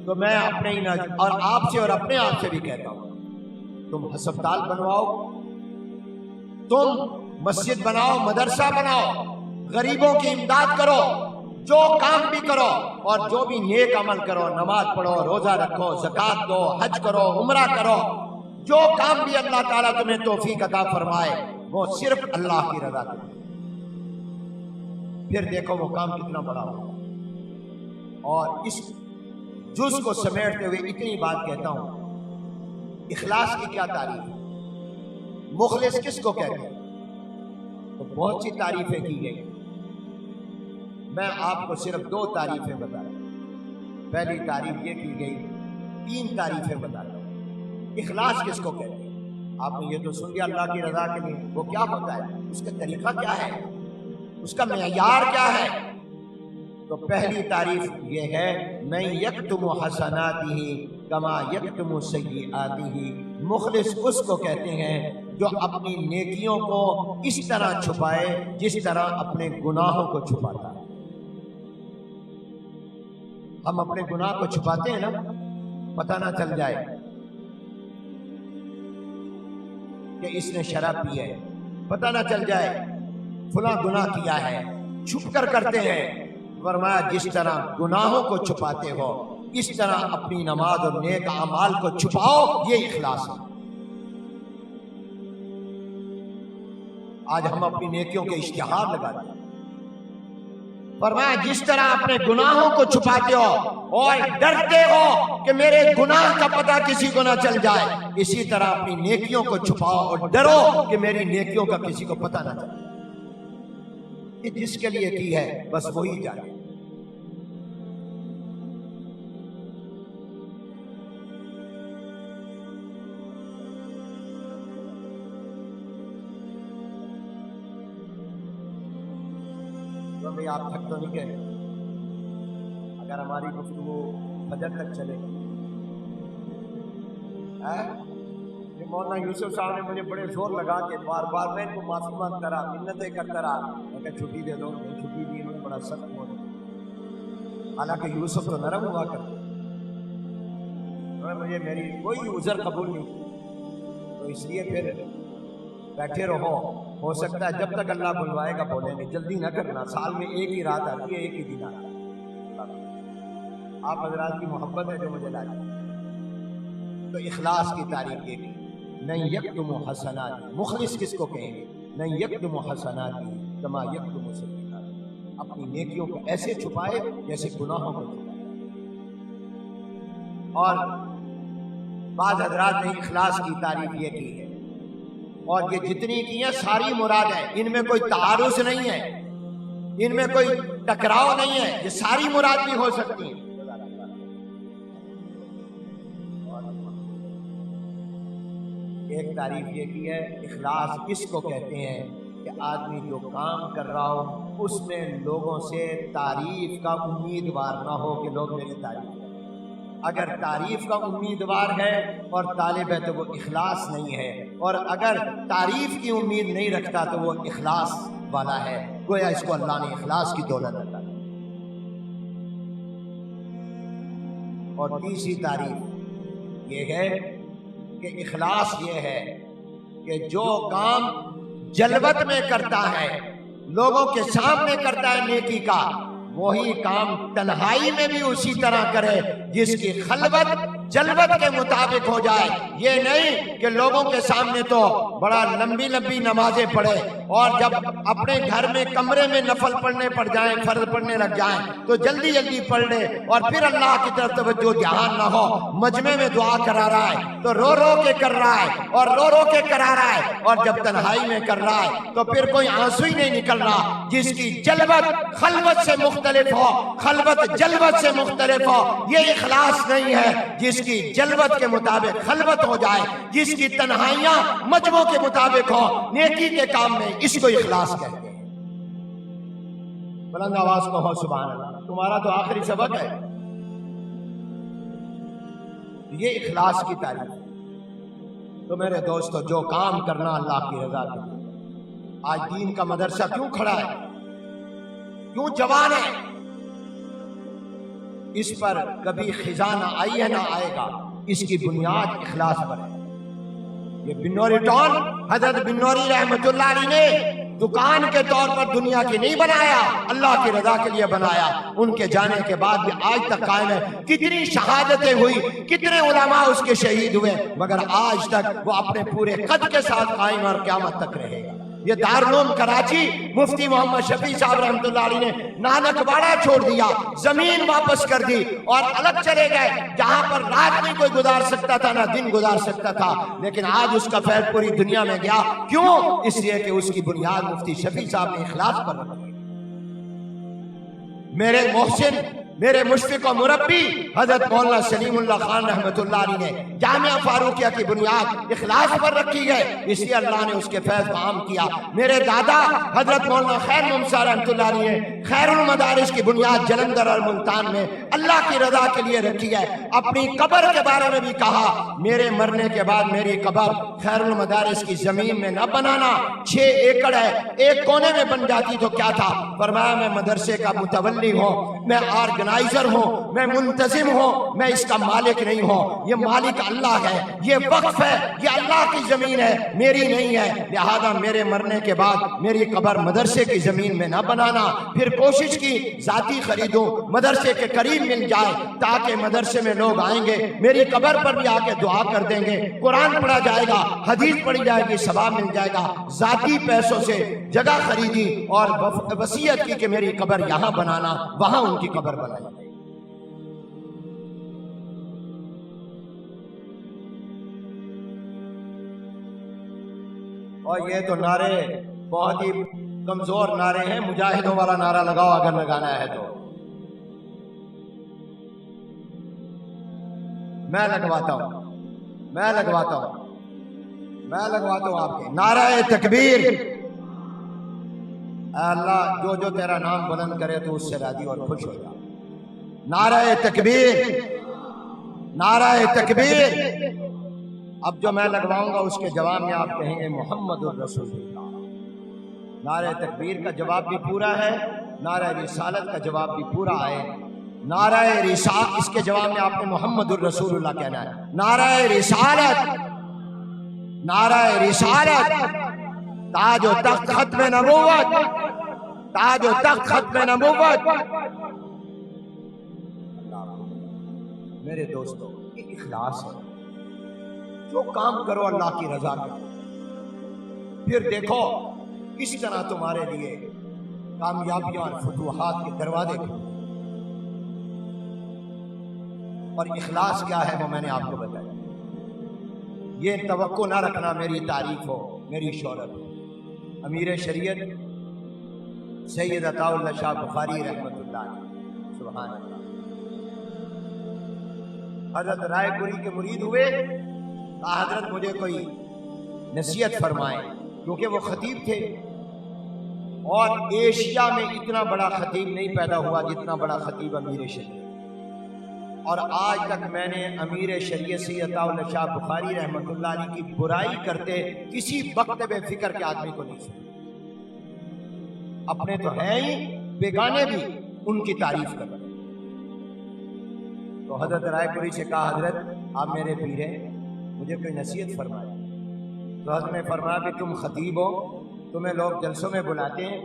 تو میں اپنے اور آپ سے اور اپنے آپ سے بھی کہتا ہوں، تم ہسپتال بنواؤ، تم مسجد بناؤ، مدرسہ بناؤ، غریبوں کی امداد کرو، جو کام بھی کرو، اور جو بھی نیک عمل کرو، نماز پڑھو، روزہ رکھو، زکوٰۃ دو، حج کرو، عمرہ کرو، جو کام بھی اللہ تعالیٰ تمہیں توفیق عطا فرمائے وہ صرف اللہ کی رضا کے لیے، پھر دیکھو وہ کام کتنا بڑا ہوگا۔ اور اس جز کو سمیٹتے ہوئے اتنی بات کہتا ہوں، اخلاص کی کیا تعریف ہے، مخلص کس کو کہتے ہیں؟ تو بہت سی تعریفیں کی گئی، میں آپ کو صرف 2 تعریفیں بتا رہا ہوں۔ پہلی تعریف یہ کی گئی، 3 تعریفیں بتا رہا ہوں۔ اخلاص کس کو کہتے ہیں؟ آپ نے یہ تو سن لیا اللہ کی رضا کے لیے، وہ کیا ہوتا ہے، اس کا طریقہ کیا ہے، اس کا معیار کیا ہے؟ تو پہلی تعریف یہ ہے من یکتم حسناتہ کما یکتم سیئاتہ، مخلص اس کو کہتے ہیں جو اپنی نیکیوں کو اس طرح چھپائے جس طرح اپنے گناہوں کو چھپاتا ہے۔ ہم اپنے گناہ کو چھپاتے ہیں نا، پتہ نہ چل جائے کہ اس نے شراب پی ہے، پتہ نہ چل جائے فلاں گناہ کیا ہے، چھپ کر کرتے ہیں۔ فرمایا جس طرح گناہوں کو چھپاتے ہو اس طرح اپنی نماز اور نیک اعمال کو چھپاؤ، یہ اخلاص ہے۔ آج ہم اپنی نیکیوں کے اشتہار لگاتے ہیں۔ فرمایا جس طرح اپنے گناہوں کو چھپاتے ہو اور ڈرتے ہو کہ میرے گناہ کا پتہ کسی کو نہ چل جائے، اسی طرح اپنی نیکیوں کو چھپاؤ اور ڈرو کہ میری نیکیوں کا کسی کو پتہ نہ چلے۔ یہ جس کے لیے کی ہے بس وہی جانے۔ تو بھئی آپ تھک تو نہیں گئے؟ اگر ہماری گفتگو فجر تک چلے، مولانا یوسف صاحب نے مجھے بڑے زور لگا کے بار بار میں ان کو معافی مانگتا رہا، منتیں کرتا رہا، میں کہ چھٹی دے دو، میں چھٹی دی، انہوں نے بڑا سخت موڑ۔ حالانکہ یوسف تو نرم ہوا کرتے، مجھے میری کوئی عذر قبول نہیں، تو اس لیے پھر بیٹھے رہو، ہو سکتا ہے جب تک اللہ بلوائے گا بولیں گے، جلدی نہ کرنا، سال میں ایک ہی رات آتی ہے، ایک ہی دن آتا ہے۔ آپ حضرات کی محبت ہے جو مجھے لائی۔ تو اخلاص کی تعریف یہ کی، نہیں یکتم حسنات، مخلص کس کو کہیں گے؟ نہیں یکتم حسنات کما یکتم سیئات، اپنی نیکیوں کو ایسے چھپائے جیسے گناہوں کو چھپائے۔ اور بعض حضرات نے اخلاص کی تعریف یہ کی ہے، اور یہ جتنی کی ہیں ساری مراد ہے، ان میں کوئی تعارض نہیں ہے، ان میں کوئی ٹکراؤ نہیں ہے، یہ ساری مراد بھی ہو سکتی ہیں۔ ایک تعریف یہ کی ہے، اخلاص کس کو کہتے ہیں کہ آدمی جو کام کر رہا ہو اس میں لوگوں سے تعریف کا امیدوار نہ ہو کہ لوگ میری تعریف کریں۔ اگر تعریف کا امیدوار ہے اور طالب ہے تو وہ اخلاص نہیں ہے، اور اگر تعریف کی امید نہیں رکھتا تو وہ اخلاص والا ہے، گویا اس کو اللہ نے اخلاص کی دولت عطا کی۔ اور تیسری تعریف یہ ہے کہ اخلاص یہ ہے کہ جو کام جلوت میں کرتا ہے، لوگوں کے سامنے کرتا ہے نیکی کا، وہی کام تنہائی میں بھی اسی طرح کرے جس کی خلوت جلوت کے مطابق ہو جائے۔ یہ نہیں کہ لوگوں کے سامنے تو بڑا لمبی لمبی نمازیں پڑھے اور جب اپنے گھر میں کمرے میں نفل پڑھنے پڑ جائیں، فرض پڑھنے لگ جائیں تو جلدی جلدی پڑھ لے اور پھر اللہ کی طرف توجہ دھیان نہ ہو، مجمع میں دعا کرا رہا ہے تو رو رو کے کر رہا ہے اور رو رو کے کرا رہا ہے، اور جب تنہائی میں کر رہا ہے تو پھر کوئی آنسو ہی نہیں نکل رہا۔ جس کی جلوت خلوت سے مختلف ہو، خلوت جلوت سے مختلف ہو، یہ اخلاص نہیں ہے۔ جس کی جلوت کے مطابق خلوت ہو جائے، جس کی تنہائیاں مجموع کے مطابق ہو نیکی کے کام میں، اس کو اخلاص کہتے ہیں۔ بلند آواز کو ہو سبحان اللہ۔ تمہارا تو آخری سبق ہے، یہ اخلاص کی تعریف ہے۔ تو میرے دوستو، جو کام کرنا اللہ کی رضا کے لیے، آج دین کا مدرسہ کیوں کھڑا ہے، کیوں جوان ہے، اس پر کبھی خزاں نہ آئی ہے نہ آئے گا، اس کی بنیاد اخلاص پر ہے۔ یہ بنوری ٹون حضرت بنوری رحمت اللہ علیہ نے دکان کے طور پر دنیا کی نہیں بنایا، اللہ کی رضا کے لیے بنایا۔ ان کے جانے کے بعد بھی آج تک قائم ہے۔ کتنی شہادتیں ہوئی، کتنے علماء اس کے شہید ہوئے، مگر آج تک وہ اپنے پورے قد کے ساتھ قائم اور قیامت تک رہے گا۔ یہ دارالعلوم کراچی مفتی محمد شفیع صاحب رحمۃ اللہ علیہ نے نانک واڑہ چھوڑ دیا، زمین واپس کر دی اور الگ چلے گئے جہاں پر رات نہیں کوئی گزار سکتا تھا نہ دن گزار سکتا تھا، لیکن آج اس کا فیض پوری دنیا میں گیا۔ کیوں؟ اس لیے کہ اس کی بنیاد مفتی شفیع صاحب نے اخلاص پر رکھی۔ میرے محسن میرے مشفق و مربی حضرت مولانا سلیماللہ خان رحمتullah علیہ نے جامعہ فاروقیہ کی بنیاد اخلاص پر رکھی ہے، اس لیے اللہ نے اس کے فیض کو عام کیا۔ میرے دادا حضرت مولانا خیر محمد صاحب رحمتullah علیہ نے خیر المدارس کی بنیاد جلندھر اور ملتان میں اللہ کی رضا کے لیے رکھی ہے۔ اپنی قبر کے بارے میں بھی کہا میرے مرنے کے بعد میری قبر خیر المدارس کی زمین میں نہ بنانا، 6 ایکڑ ہے، ایک کونے میں بن جاتی تو کیا تھا۔ فرمایا میں مدرسے کا متولی ہوں، میں آرگنائزر ہوں، میں منتظم ہوں، میں اس کا مالک نہیں ہوں، یہ مالک اللہ ہے، یہ وقف ہے، یہ اللہ کی زمین ہے، میری نہیں ہے، لہذا میرے مرنے کے بعد میری قبر مدرسے کی زمین میں نہ بنانا۔ پھر کوشش کی ذاتی خریدوں، مدرسے کے قریب مل جائے تاکہ مدرسے میں لوگ آئیں گے میری قبر پر بھی آ کے دعا کر دیں گے، قرآن پڑھا جائے گا، حدیث پڑھی جائے گی، ثواب مل جائے گا۔ ذاتی پیسوں سے جگہ خریدی اور وصیت کی کہ میری قبر یہاں بنانا، وہاں ان کی قبر بنائی۔ اور یہ تو نعرے بہت ہی کمزور نعرے ہیں، مجاہدوں والا نعرہ لگاؤ اگر لگانا ہے تو۔ میں لگواتا ہوں آپ کے نعرہ تکبیر۔ اے اللہ جو جو تیرا نام بلند کرے تو اس سے راضی اور خوش ہو جا۔ نعرہ تکبیر۔ اب جو میں لگواؤں گا اس کے جواب میں آپ کہیں گے محمد الرسول اللہ۔ نعرہ تکبیر کا جواب بھی پورا ہے، نعرہ رسالت کا جواب بھی پورا ہے۔ نعرہ رسالت، اس کے جواب میں آپ نے محمد الرسول اللہ کہنا ہے۔ نعرہ رسالت تاج و تخت ختم نبوت، تاج و تخت ختم نبوت۔ میرے دوستو یہ اخلاص ہے، جو کام کرو اللہ کی رضا کرو، پھر دیکھو کس طرح تمہارے لیے کامیابیاں اور فتوحات کے دروازے کھلیں۔ اور اخلاص کیا ہے وہ میں نے آپ کو بتایا۔ یہ توقع نہ رکھنا میری تعریف ہو، میری شہرت ہو۔ امیر شریعت سید عطا اللہ شاہ بخاری رحمت اللہ علیہ، سبحان اللہ، حضرت رائے پوری کے مرید ہوئے، حضرت مجھے کوئی نصیحت فرمائے، کیونکہ وہ خطیب تھے اور ایشیا میں اتنا بڑا خطیب نہیں پیدا ہوا جتنا بڑا خطیب امیر شریعت۔ اور آج تک میں نے امیر شریعت سید عطا اللہ شاہ بخاری رحمت اللہ علیہ کی برائی کرتے کسی وقت بے فکر کے آدمی کو نہیں سنا۔ اپنے تو ہیں ہی، بیگانے بھی ان کی تعریف کرتے۔ تو حضرت رائے پوری سے کہا حضرت آپ میرے پیر ہیں، مجھے کوئی نصیحت فرمائے۔ تو حضرت نے فرمایا کہ تم خطیب ہو، تمہیں لوگ جلسوں میں بلاتے ہیں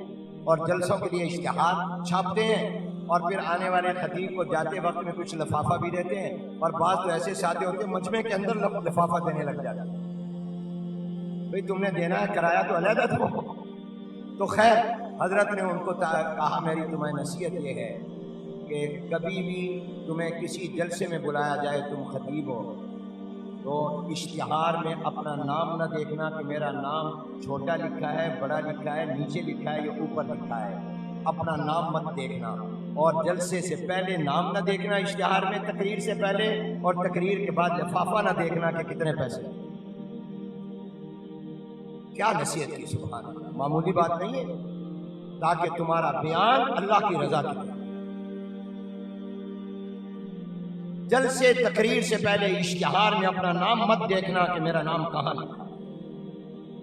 اور جلسوں کے لیے اشتہار چھاپتے ہیں، اور پھر آنے والے خطیب کو جاتے وقت میں کچھ لفافہ بھی دیتے ہیں، اور بعض تو ایسے ساتھی ہوتے ہیں مجمع کے اندر لفافہ دینے لگ جاتے ہیں۔ بھئی تم نے دینا ہے کرایہ تو علیحدہ دو۔ تو خیر حضرت نے ان کو کہا میری تمہیں نصیحت یہ ہے کہ کبھی بھی تمہیں کسی جلسے میں بلایا جائے، تم خطیب ہو، تو اشتہار میں اپنا نام نہ دیکھنا کہ میرا نام چھوٹا لکھا ہے، بڑا لکھا ہے، نیچے لکھا ہے یا اوپر لکھا ہے، اپنا نام مت دیکھنا۔ اور جلسے سے پہلے نام نہ دیکھنا اشتہار میں، تقریر سے پہلے، اور تقریر کے بعد لفافہ نہ دیکھنا کہ کتنے پیسے۔ کیا نصیحت کی، سبحان اللہ، معمولی بات نہیں ہے، تاکہ تمہارا بیان اللہ کی رضا کی۔ جلسے تقریر سے پہلے اشتہار میں اپنا نام مت دیکھنا کہ میرا نام کہاں لکھا ہے،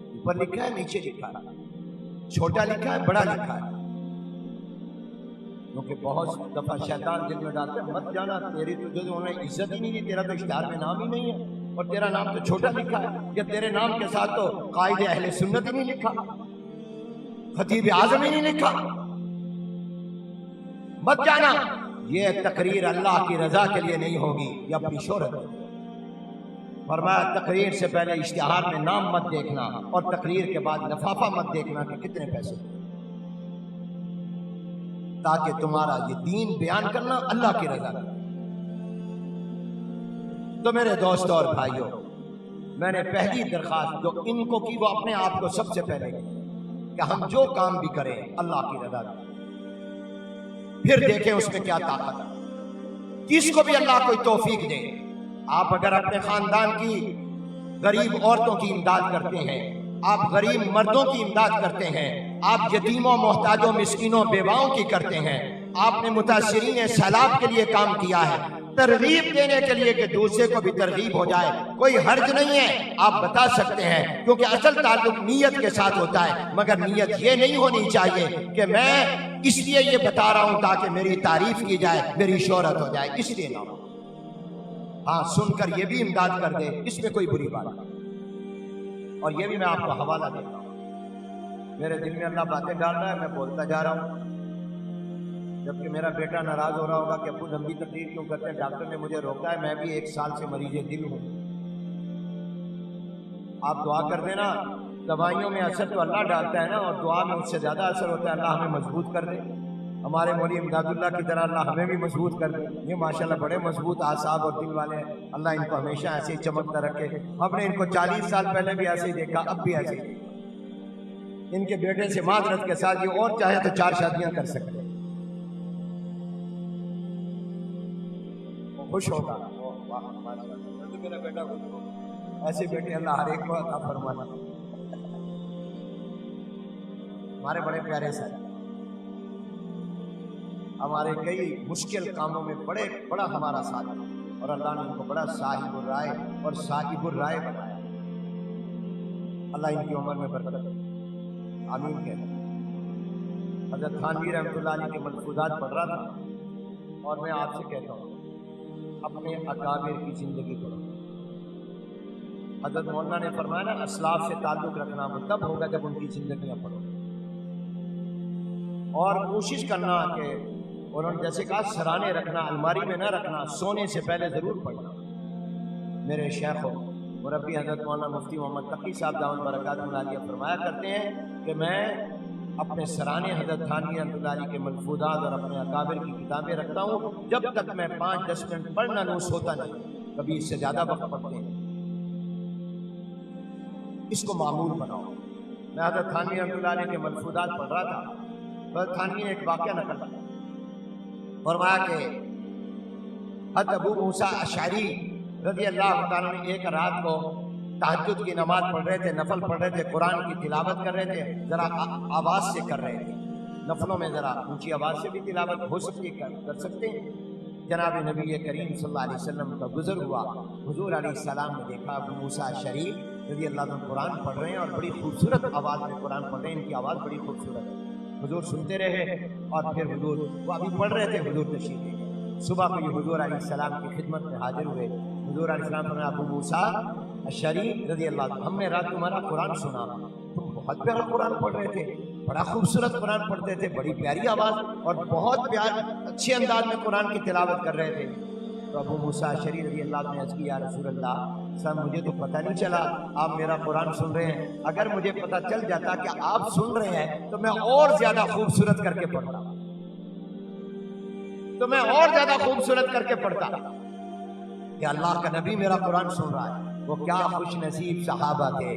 اوپر لکھا ہے نیچے لکھا ہے، چھوٹا لکھا ہے بڑا لکھا ہے۔ کیونکہ بہت دفعہ شیطان دل میں ڈالتا ہے مت جانا، تیری تو جو انہیں عزت ہی نہیں دی، تیرا تو اشتہار میں نام ہی نہیں ہے، اور تیرا نام تو چھوٹا لکھا ہے، یا تیرے نام کے ساتھ تو قائد اہل سنت ہی نہیں لکھا، خطیب اعظم ہی نہیں لکھا، مت جانا۔ یہ تقریر اللہ کی رضا کے لیے نہیں ہوگی، یہ اپنی شہرت ہے۔ فرمایا تقریر سے پہلے اشتہار میں نام مت دیکھنا، اور تقریر کے بعد لفافہ مت دیکھنا کہ کتنے پیسے، تاکہ تمہارا یہ دین بیان کرنا اللہ کی رضا ہے۔ تو میرے دوستوں اور بھائیوں، میں نے پہلی درخواست جو ان کو کی وہ اپنے آپ کو سب سے پہلے کی کہ ہم جو کام بھی کریں اللہ کی رضا ہے، پھر دیکھیں اس میں کیا طاقت ہے۔ جس کو بھی اللہ کوئی توفیق دے. آپ اگر اپنے خاندان کی غریب عورتوں کی امداد کرتے ہیں، آپ غریب مردوں کی امداد کرتے ہیں، آپ یتیموں محتاجوں مسکینوں بیواؤں کی کرتے ہیں، آپ نے متاثرین سیلاب کے لیے کام کیا ہے، ترغیب دینے کے لیے کہ دوسرے کو بھی ترغیب ہو جائے، کوئی حرج نہیں ہے، آپ بتا سکتے ہیں، کیونکہ اصل تعلق نیت کے ساتھ ہوتا ہے. مگر نیت یہ نہیں ہونی چاہیے کہ میں اس لیے یہ بتا رہا ہوں تاکہ میری تعریف کی جائے، میری شہرت ہو جائے، اس لیے نہ ہو. ہاں سن کر یہ بھی امداد کر دے، اس میں کوئی بری بات نہیں. اور یہ بھی میں آپ کو حوالہ دیتا ہوں، میرے دل میں اللہ باتیں ڈال رہا ہے، میں بولتا جا رہا ہوں. جبکہ میرا بیٹا ناراض ہو رہا ہوگا کہ ابو لمبی تقریر کیوں کرتے ہیں، ڈاکٹر نے مجھے روکا ہے، میں بھی 1 سال سے مریض دل ہوں. آپ دعا کر دینا، دوائیوں میں اثر تو اللہ ڈالتا ہے نا، اور دعا میں اس سے زیادہ اثر ہوتا ہے. اللہ ہمیں مضبوط کر دے، ہمارے مولوی امداد اللہ کی طرح اللہ ہمیں بھی مضبوط کر دے. یہ ماشاءاللہ بڑے مضبوط اعصاب اور دل والے ہیں، اللہ ان کو ہمیشہ ایسے ہی چمکتا رکھے. ہم نے ان کو 40 سال پہلے بھی ایسے ہی دیکھا، اب بھی ایسے ہی دیکھا. ان کے بیٹے سے معذرت کے ساتھ یہ اور چاہے تو 4 شادیاں کر سکتے ہیں. خوش ہوگا، میرا بیٹا خوش ہوگا. ایسے بیٹے اللہ ہر ایک کو عطا فرمانا. ہمارے بڑے پیارے ساتھ ہمارے کئی مشکل کاموں میں بڑا ہمارا ساتھ ہے، اور اللہ نے ان کو بڑا صاحب الرائے اور صاحب الرائے بنایا. اللہ ان کی عمر میں برکت دے، آمین کہتے ہیں. حضرت تھانوی رحمۃ اللہ علیہ کے ملفوظات پڑھ رہا تھا، اور میں آپ سے کہتا ہوں اپنے اکابر کی زندگی پڑھو. حضرت مولانا نے فرمایا نا، اسلاف سے تعلق رکھنا وہ تب ہوگا جب ان کی زندگیاں پڑھو، اور کوشش کرنا کہ انہوں نے جیسے کہا سرانے رکھنا، الماری میں نہ رکھنا، سونے سے پہلے ضرور پڑھنا. میرے شیخ مربی حضرت مولانا مفتی محمد تقی صاحب دامت برکاتہ العالیہ فرمایا کرتے ہیں کہ میں اپنے سرانے حضرت تھانوی رحمۃ اللہ علیہ کے ملفوظات اور اپنے اکابر کی کتابیں رکھتا ہوں. جب تک میں 5-10 منٹ پڑھنا نہ ہوتا نہیں، کبھی اس سے زیادہ وقت پڑھتے ہیں. اس کو معمول بناؤ. میں حضرت تھانوی رحمۃ اللہ علیہ کے ملفوظات پڑھ رہا تھا، حضرت تھانوی نے ایک واقعہ نقل کیا. فرمایا کہ حضرت ابو موسیٰ اشعری رضی اللہ تعالیٰ نے ایک رات کو تہجد کی نماز پڑھ رہے تھے، نفل پڑھ رہے تھے، قرآن کی تلاوت کر رہے تھے. ذرا آواز سے کر رہے تھے، نفلوں میں ذرا اونچی آواز سے بھی تلاوت ہو سکتی کر سکتے ہیں. جناب نبی کریم صلی اللہ علیہ وسلم کا گزر ہوا. حضور علیہ السلام نے دیکھا ابو موسیٰ اشعری رضی اللہ عنہ قرآن پڑھ رہے ہیں، اور بڑی خوبصورت آواز میں قرآن پڑھ رہے ہیں. ان کی آواز بڑی خوبصورت ہے. حضور سنتے رہے، اور پھر حضور وہ ابھی پڑھ رہے تھے، حضور تشریف لے گئے. صبح کو یہ حضور علیہ السلام کی خدمت میں حاضر ہوئے. حضور علیہ السلام نے ابو موسیٰ اشعری رضی اللہ عنہ، ہم نے رات تمہارا قرآن سنا، تم بہت پیارا قرآن پڑھ رہے تھے، بڑا خوبصورت قرآن پڑھتے تھے، بڑی پیاری آواز اور بہت اچھے انداز میں قرآن کی تلاوت کر رہے تھے. تو ابو موسیٰ اشعری رضی اللہ عنہ نے عرض کی، یا رسول اللہ صاحب مجھے تو پتہ نہیں چلا آپ میرا قرآن سن رہے ہیں. اگر مجھے پتہ چل جاتا کہ آپ سن رہے ہیں تو میں اور زیادہ خوبصورت کر کے پڑھتا، کہ اللہ کا نبی میرا قرآن سن رہا ہے. وہ کیا خوش نصیب صحابہ تھے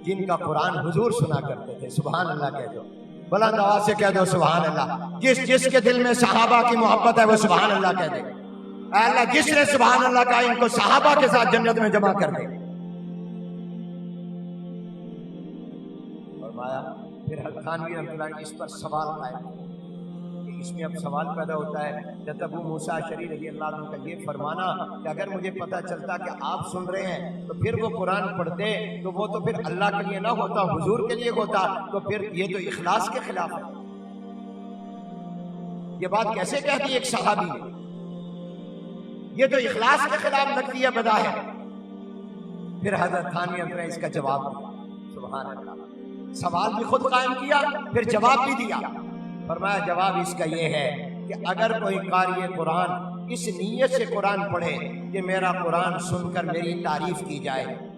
جن کا قرآن حضور سنا کرتے تھے. سبحان اللہ کہہ دو، بلند آواز سے کہہ دو سبحان اللہ. جس کے دل میں صحابہ کی محبت ہے وہ سبحان اللہ کہہ دے. اے اللہ جس نے سبحان اللہ کہا ان کو صحابہ کے ساتھ جنت میں جمع کر دے. فرمایا پھر حضرت تھانوی رحمۃ اللہ علیہ اس پر سوال آیا. اس میں اب سوال پیدا ہوتا ہے حضرت ابو موسیٰ اشعری رضی اللہ عنہ کا یہ فرمانا کہ اگر مجھے پتہ چلتا کہ آپ سن رہے ہیں تو پھر وہ قرآن پڑھتے تو وہ تو پھر اللہ کے لیے نہ ہوتا، حضور کے لیے ہوتا. تو پھر یہ تو اخلاص کے خلاف ہے. یہ بات کیسے کہتی ایک صحابی نے؟ یہ تو اخلاص کے خلاف لگتی ہے بظاہر. پھر حضرت تھانوی نے اس کا جواب دیا. سبحان اللہ، سوال بھی خود قائم کیا، پھر جواب بھی دیا. فرمایا جواب اس کا یہ ہے کہ اگر کوئی قاری قرآن اس نیت سے قرآن پڑھے کہ میرا قرآن سن کر میری تعریف کی جائے،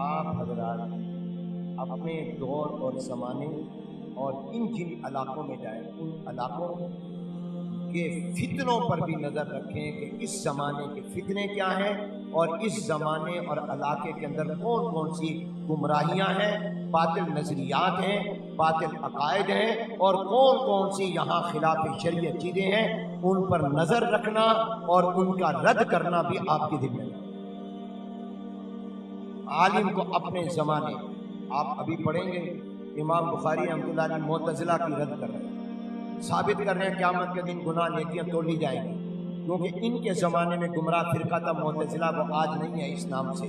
آپ حضرات اپنے دور اور زمانے اور جن علاقوں میں جائیں ان علاقوں کے فتنوں پر بھی نظر رکھیں کہ اس زمانے کے فتنے کیا ہیں اور اس زمانے اور علاقے کے اندر کون کون سی گمراہیاں ہیں، باطل نظریات ہیں، باطل عقائد ہیں، اور کون کون سی یہاں خلاف شریعت چیزیں ہیں، ان پر نظر رکھنا اور ان کا رد کرنا بھی آپ کی ذمہ داری ہے۔ عالم کو اپنے زمانے، آپ ابھی پڑھیں گے امام بخاری رحمۃ اللہ علیہ معتزلہ کی رد کر رہے ہیں، ثابت کر رہے ہیں قیامت کے دن گناہ نیکیاں توڑ لی جائیں گی، کیونکہ ان کے زمانے میں گمراہ فرقہ تھا معتزلہ، وہ آج نہیں ہے اس نام سے،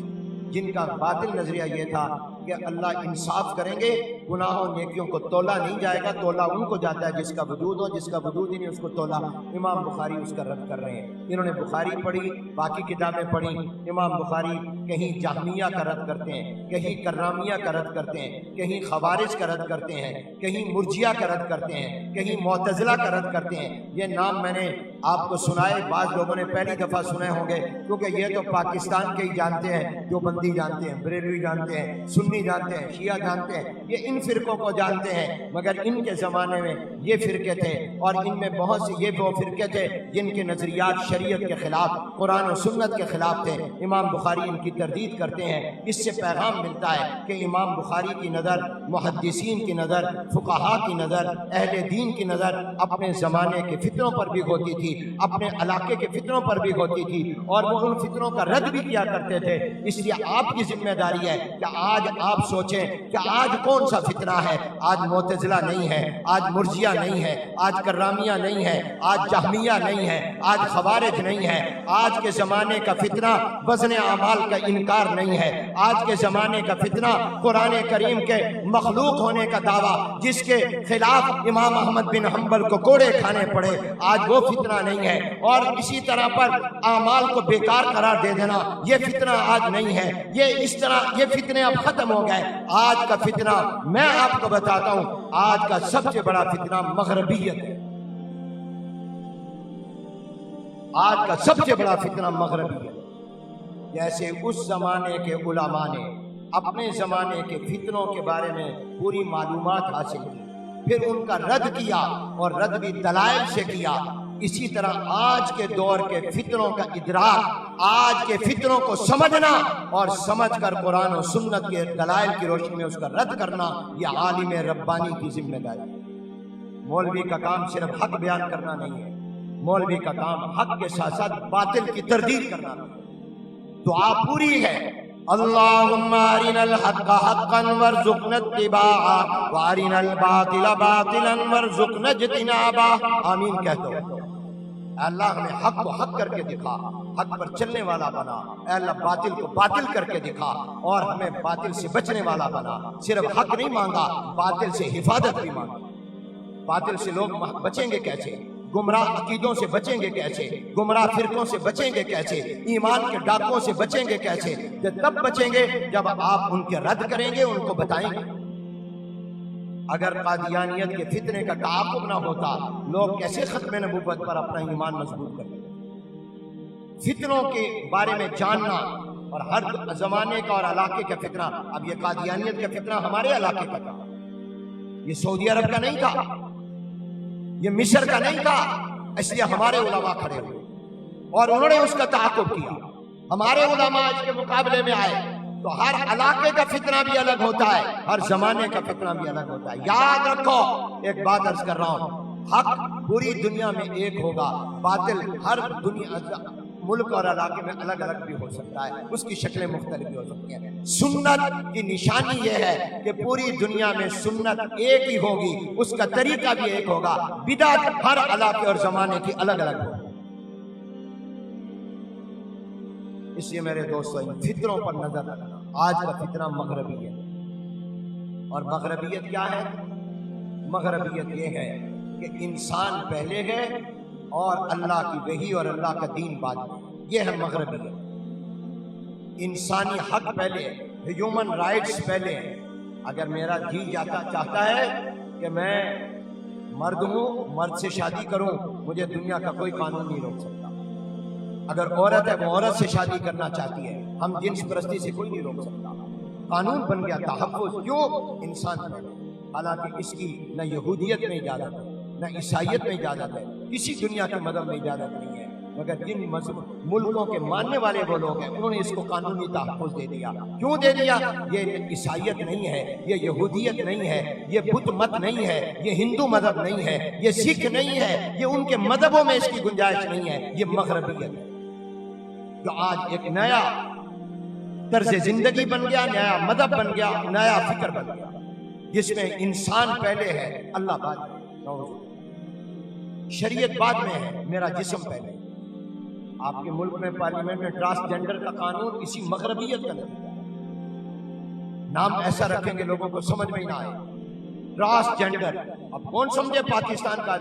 جن کا باطل نظریہ یہ تھا کہ اللہ انصاف کریں گے، گناہوں نیکیوں کو تولا نہیں جائے گا، تولا ان کو جاتا ہے جس کا وجود ہو، جس کا وجود ہی نہیں اس کو تولا۔ امام بخاری اس کا رد کر رہے ہیں، انہوں نے بخاری پڑھی، باقی کتابیں پڑھی، امام بخاری کہیں جہمیہ کا رد کرتے ہیں، کہیں کرامیہ کا رد کرتے ہیں، کہیں خوارج کا رد کرتے ہیں، کہیں مرجیہ کا رد کرتے ہیں، کہیں معتزلہ کا رد کرتے ہیں۔ یہ نام میں نے آپ کو سنائے، بعض لوگوں نے پہلی دفعہ سنے ہوں گے، کیونکہ یہ تو پاکستان کے ہی جانتے ہیں، جو بندی جانتے ہیں، بریلوی جانتے ہیں، سنی جانتے ہیں، شیعہ جانتے ہیں، یہ ان فرقوں کو جانتے ہیں، مگر ان کے زمانے میں یہ فرقے تھے، اور ان میں بہت سے یہ وہ فرقے تھے جن کے نظریات شریعت کے خلاف، قرآن و سنت کے خلاف تھے۔ امام بخاری ان کی تردید کرتے ہیں۔ اس سے پیغام ملتا ہے کہ امام بخاری کی نظر، محدثین کی نظر، فقہاء کی نظر، اہل دین کی نظر اپنے زمانے کے فتنوں پر بھی ہوتی تھی، اپنے علاقے کے فتنوں پر بھی ہوتی تھی، اور وہ ان فتنوں کا رد بھی کیا کرتے تھے۔ اس لیے آپ کی ذمہ داری ہے کہ آج آپ سوچیں کہ آج کون سا فتنہ ہے۔ آج معتزلہ نہیں ہے، آج مرجیہ نہیں ہے، آج کرامیہ نہیں ہے، آج جہمیہ نہیں ہے، آج خوارج نہیں ہے۔ آج کے زمانے کا فتنہ وزن اعمال کا انکار نہیں ہے۔ آج کے زمانے کا فتنہ قرآن کریم کے مخلوق ہونے کا دعویٰ، جس کے خلاف امام احمد بن حنبل کو کوڑے کھانے پڑے، آج وہ فتنہ نہیں ہے۔ اور اسی طرح پر اعمال کو بیکار قرار دے دینا، یہ فتنہ آج نہیں ہے۔ یہ اس طرح یہ فتنے اب ختم ہو گئے۔ آج کا فتنہ میں آپ کو بتاتا ہوں، آج کا سب سے بڑا فتنہ مغربیت ہے۔ آج کا سب سے بڑا فتنہ مغربیت۔ جیسے اس زمانے کے علماء نے اپنے زمانے کے فتنوں کے بارے میں پوری معلومات حاصل کی، پھر ان کا رد کیا، اور رد بھی دلائل سے کیا، اسی طرح آج کے دور کے فتنوں کا ادراک، آج کے فتنوں کو سمجھنا اور سمجھ کر قرآن و سنت کے دلائل کی روشنی میں اس کا رد کرنا، یہ عالم ربانی کی ذمہ داری ہے۔ مولوی کا کام صرف حق بیان کرنا نہیں ہے، مولوی کا کام حق کے ساتھ ساتھ باطل کی تردید کرنا نہیں ہے۔ دعا پوری ہے، اللہم ارنا الحق حقا وارزقنا اتباعہ وارنا الباطل باطلا وارزقنا اجتنابہ۔ آمین کہہ دو۔ اے اللہ ہمیں حق کو حق کر کے دکھا، حق پر چلنے والا بنا۔ اے اللہ باطل کو باطل کر کے دکھا، اور ہمیں باطل سے بچنے والا بنا۔ صرف حق نہیں مانگا، باطل سے حفاظت بھی مانگا۔ باطل سے لوگ بچیں گے کیسے؟ گمراہ عقیدوں سے بچیں گے کیسے؟ گمراہ فرقوں سے بچیں گے کیسے؟ ایمان کے ڈاکوں سے بچیں گے کیسے؟ تب بچیں گے جب آپ ان کے رد کریں گے، ان کو بتائیں گے۔ اگر قادیانیت کے فتنے کا تعاقب نہ ہوتا، لوگ کیسے ختم نبوت پر اپنا ایمان مضبوط کرتے؟ فتنوں کے بارے میں جاننا، اور ہر زمانے کا اور علاقے کا فتنہ۔ اب یہ قادیانیت کا فتنہ ہمارے علاقے کا تھا، یہ سعودی عرب کا نہیں تھا، یہ مصر کا نہیں تھا، اس لیے ہمارے علماء کھڑے ہوئے اور انہوں نے اس کا تعاقب کیا۔ ہمارے علماء اس کے مقابلے میں آئے، تو ہر علاقے کا فتنہ بھی الگ ہوتا ہے، ہر زمانے کا فتنہ بھی الگ ہوتا ہے۔ یاد رکھو، ایک بات عرض کر رہا ہوں، حق پوری دنیا میں ایک ہوگا، باطل ہر دنیا ملک اور علاقے میں الگ الگ بھی ہو سکتا ہے، اس کی شکلیں مختلف بھی ہو سکتی ہیں۔ سنت کی نشانی یہ ہے کہ پوری دنیا میں سنت ایک ہی ہوگی، اس کا طریقہ بھی ایک ہوگا، بدعت ہر علاقے اور زمانے کی الگ الگ ہوگی۔ اس لیے میرے دوستو، فتنوں پر نظر رکھنا۔ آج کا فتنہ مغربیت، اور مغربیت کیا ہے؟ مغربیت یہ ہے کہ انسان پہلے ہے اور اللہ کی وحی اور اللہ کا دین بعد میں، یہ ہے مغربیت۔ انسانی حق پہلے، ہیومن رائٹس پہلے۔ اگر میرا جی چاہتا ہے کہ میں مرد ہوں، مرد سے شادی کروں، مجھے دنیا کا کوئی قانون نہیں روک سکتا۔ اگر عورت ہے، وہ عورت سے شادی کرنا چاہتی ہے، ہم جنس پرستی سے کوئی نہیں روک سکتا۔ قانون بن گیا تحفظ، کیوں؟ انسان پہلے۔ حالانکہ اس کی نہ یہودیت میں اجازت ہے، نہ عیسائیت میں اجازت ہے، کسی دنیا کے مذہب میں اجازت نہیں ہے، مگر جن ملکوں کے ماننے والے وہ لوگ ہیں انہوں نے اس کو قانونی تحفظ دے دیا۔ کیوں دے دیا؟ یہ عیسائیت نہیں ہے، یہ یہودیت نہیں ہے، یہ بدھ مت نہیں ہے، یہ ہندو مذہب نہیں ہے، یہ سکھ نہیں ہے، یہ ان کے مذہبوں میں اس کی گنجائش نہیں ہے، یہ مغربیت ہے جو آج ایک نیا طرز زندگی بن گیا، نیا مذہب بن گیا، نیا فکر بن گیا، جس میں انسان پہلے ہے، اللہ بعد میں، شریعت بعد میں ہے، میرا جسم پہلے۔ آپ کے ملک میں پارلیمنٹ میں ٹرانسجنڈر کا قانون اسی مغربیت کا نتیجہ ہے۔ نام ایسا رکھیں گے لوگوں کو سمجھ میں ہی نہ آئے، ٹرانسجنڈر۔ اب کون سمجھے پاکستان کا؟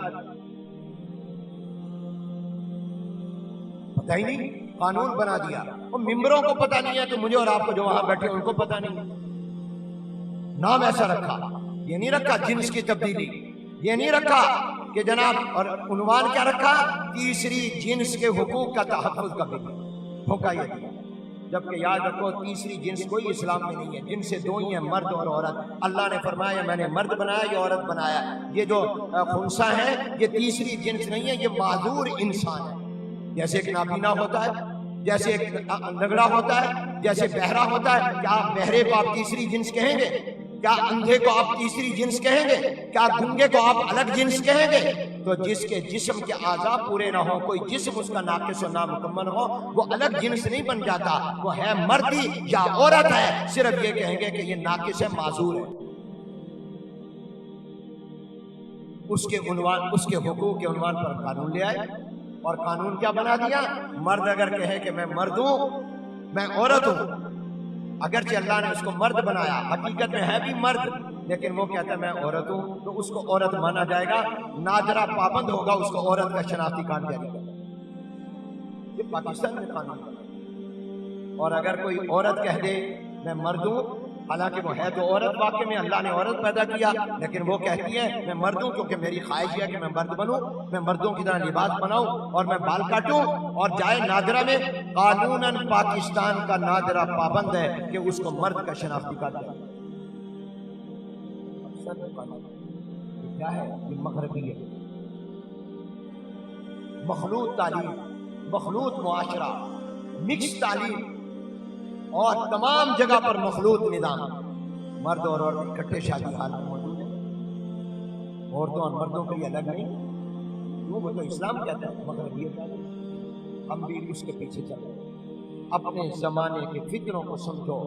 پتہ ہی نہیں، قانون بنا دیا۔ اور ممبروں کو پتہ نہیں ہے تو مجھے اور آپ کو جو وہاں بیٹھے ان کو پتہ نہیں۔ نام ایسا رکھا، یہ نہیں رکھا جنس کی تبدیلی، یہ نہیں رکھا کہ جناب، اور عنوان کیا رکھا؟ تیسری جنس کے حقوق کا تحفظ کا بل دھوکہ یہ دیا۔ جبکہ یاد رکھو تیسری جنس کوئی اسلام میں نہیں ہے، جن سے دو ہی ہیں، مرد اور عورت۔ اللہ نے فرمایا میں نے مرد بنایا، یہ عورت بنایا۔ یہ جو خنثی ہے یہ تیسری جنس نہیں ہے، یہ معذور انسان ہے۔ جیسے ایک نابینا ہوتا ہے، جیسے ایک لنگڑا ہوتا ہے، جیسے بہرا ہوتا ہے، کیا آپ بہرے کو آپ تیسری جنس کہیں گے؟ کیا اندھے کو آپ تیسری جنس کہیں گے؟ کیا گنگے کو آپ الگ جنس کہیں گے؟ تو جس کے جسم کے اعضاء پورے نہ ہو، کوئی جسم اس کا ناقص و نامکمل ہو، وہ الگ جنس نہیں بن جاتا، وہ ہے مردی یا عورت ہے، صرف یہ کہیں گے کہ یہ ناقص ہے، معذور ہے۔ اس کے حقوق کے عنوان پر قانون لے آئے، اور قانون کیا بنا دیا؟ مرد اگر کہے کہ میں مرد ہوں، میں عورت ہوں، اگرچہ اللہ نے اس کو مرد بنایا، حقیقت میں ہے بھی مرد، لیکن وہ کہتا ہے میں عورت ہوں، تو اس کو عورت مانا جائے گا، ناظرہ پابند ہوگا، اس کو عورت کا شناختی کارڈ جاری کرے گا۔ یہ پاکستان میں قانون ہے۔ اور اگر کوئی عورت کہہ دے میں مرد ہوں، حالانکہ وہ ہے تو عورت، واقعی میں اللہ نے عورت پیدا کیا، لیکن وہ کہتی ہے میں مرد ہوں کیونکہ میری خواہش ہے کہ میں مرد بنوں، میں مردوں کی طرح لباس بناؤں اور میں بال کاٹوں اور جائے نادرہ میں، قانوناً پاکستان کا نادرہ پابند ہے کہ اس کو مرد کا شناختی کارڈ دے۔ یہ کیا ہے؟ یہ مغربی ہے، مخلوط تعلیم، مخلوط معاشرہ، مکس تعلیم، اور تمام جگہ پر مخلوط نظام۔ مرد اور عورت اکٹھے شادی حال میں موجود ہیں، عورتوں اور مردوں کے لیے الگ نہیں، وہ تو اسلام کہتا ہے، مغربیت ہے۔ ہم بھی اس کے پیچھے چل رہے ہیں۔ اپنے زمانے کے فتنوں کو سمجھو،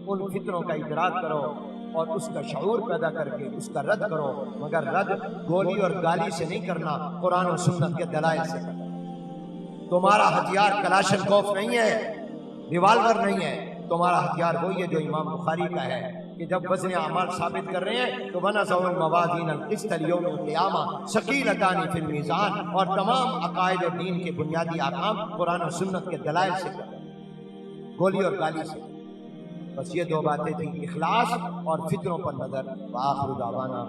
ان فتنوں کا ادراک کرو اور اس کا شعور پیدا کر کے اس کا رد کرو، مگر رد گولی اور گالی سے نہیں کرنا، قرآن و سنت کے دلائل سے کرنا۔ تمہارا ہتھیار کلاشن کوف نہیں ہے، ریوالور نہیں ہے، تمہارا ہتھیار وہی ہے جو امام بخاری کا ہے کہ جب وزن اعمال ثابت کر رہے ہیں تو وَنَضَعُ الْمَوَازِينَ الْقِسْطَ لِيَوْمِ الْقِيَامَةِ ثَقِيلَتَانِ فِي الْمِيزَانِ، اور تمام عقائد اور دین کے بنیادی احکام قرآن و سنت کے دلائل سے کریں، گولی اور گالی سے۔ بس یہ دو باتیں تھیں، اخلاص اور فتنوں پر نظر۔ وآخر دعوانا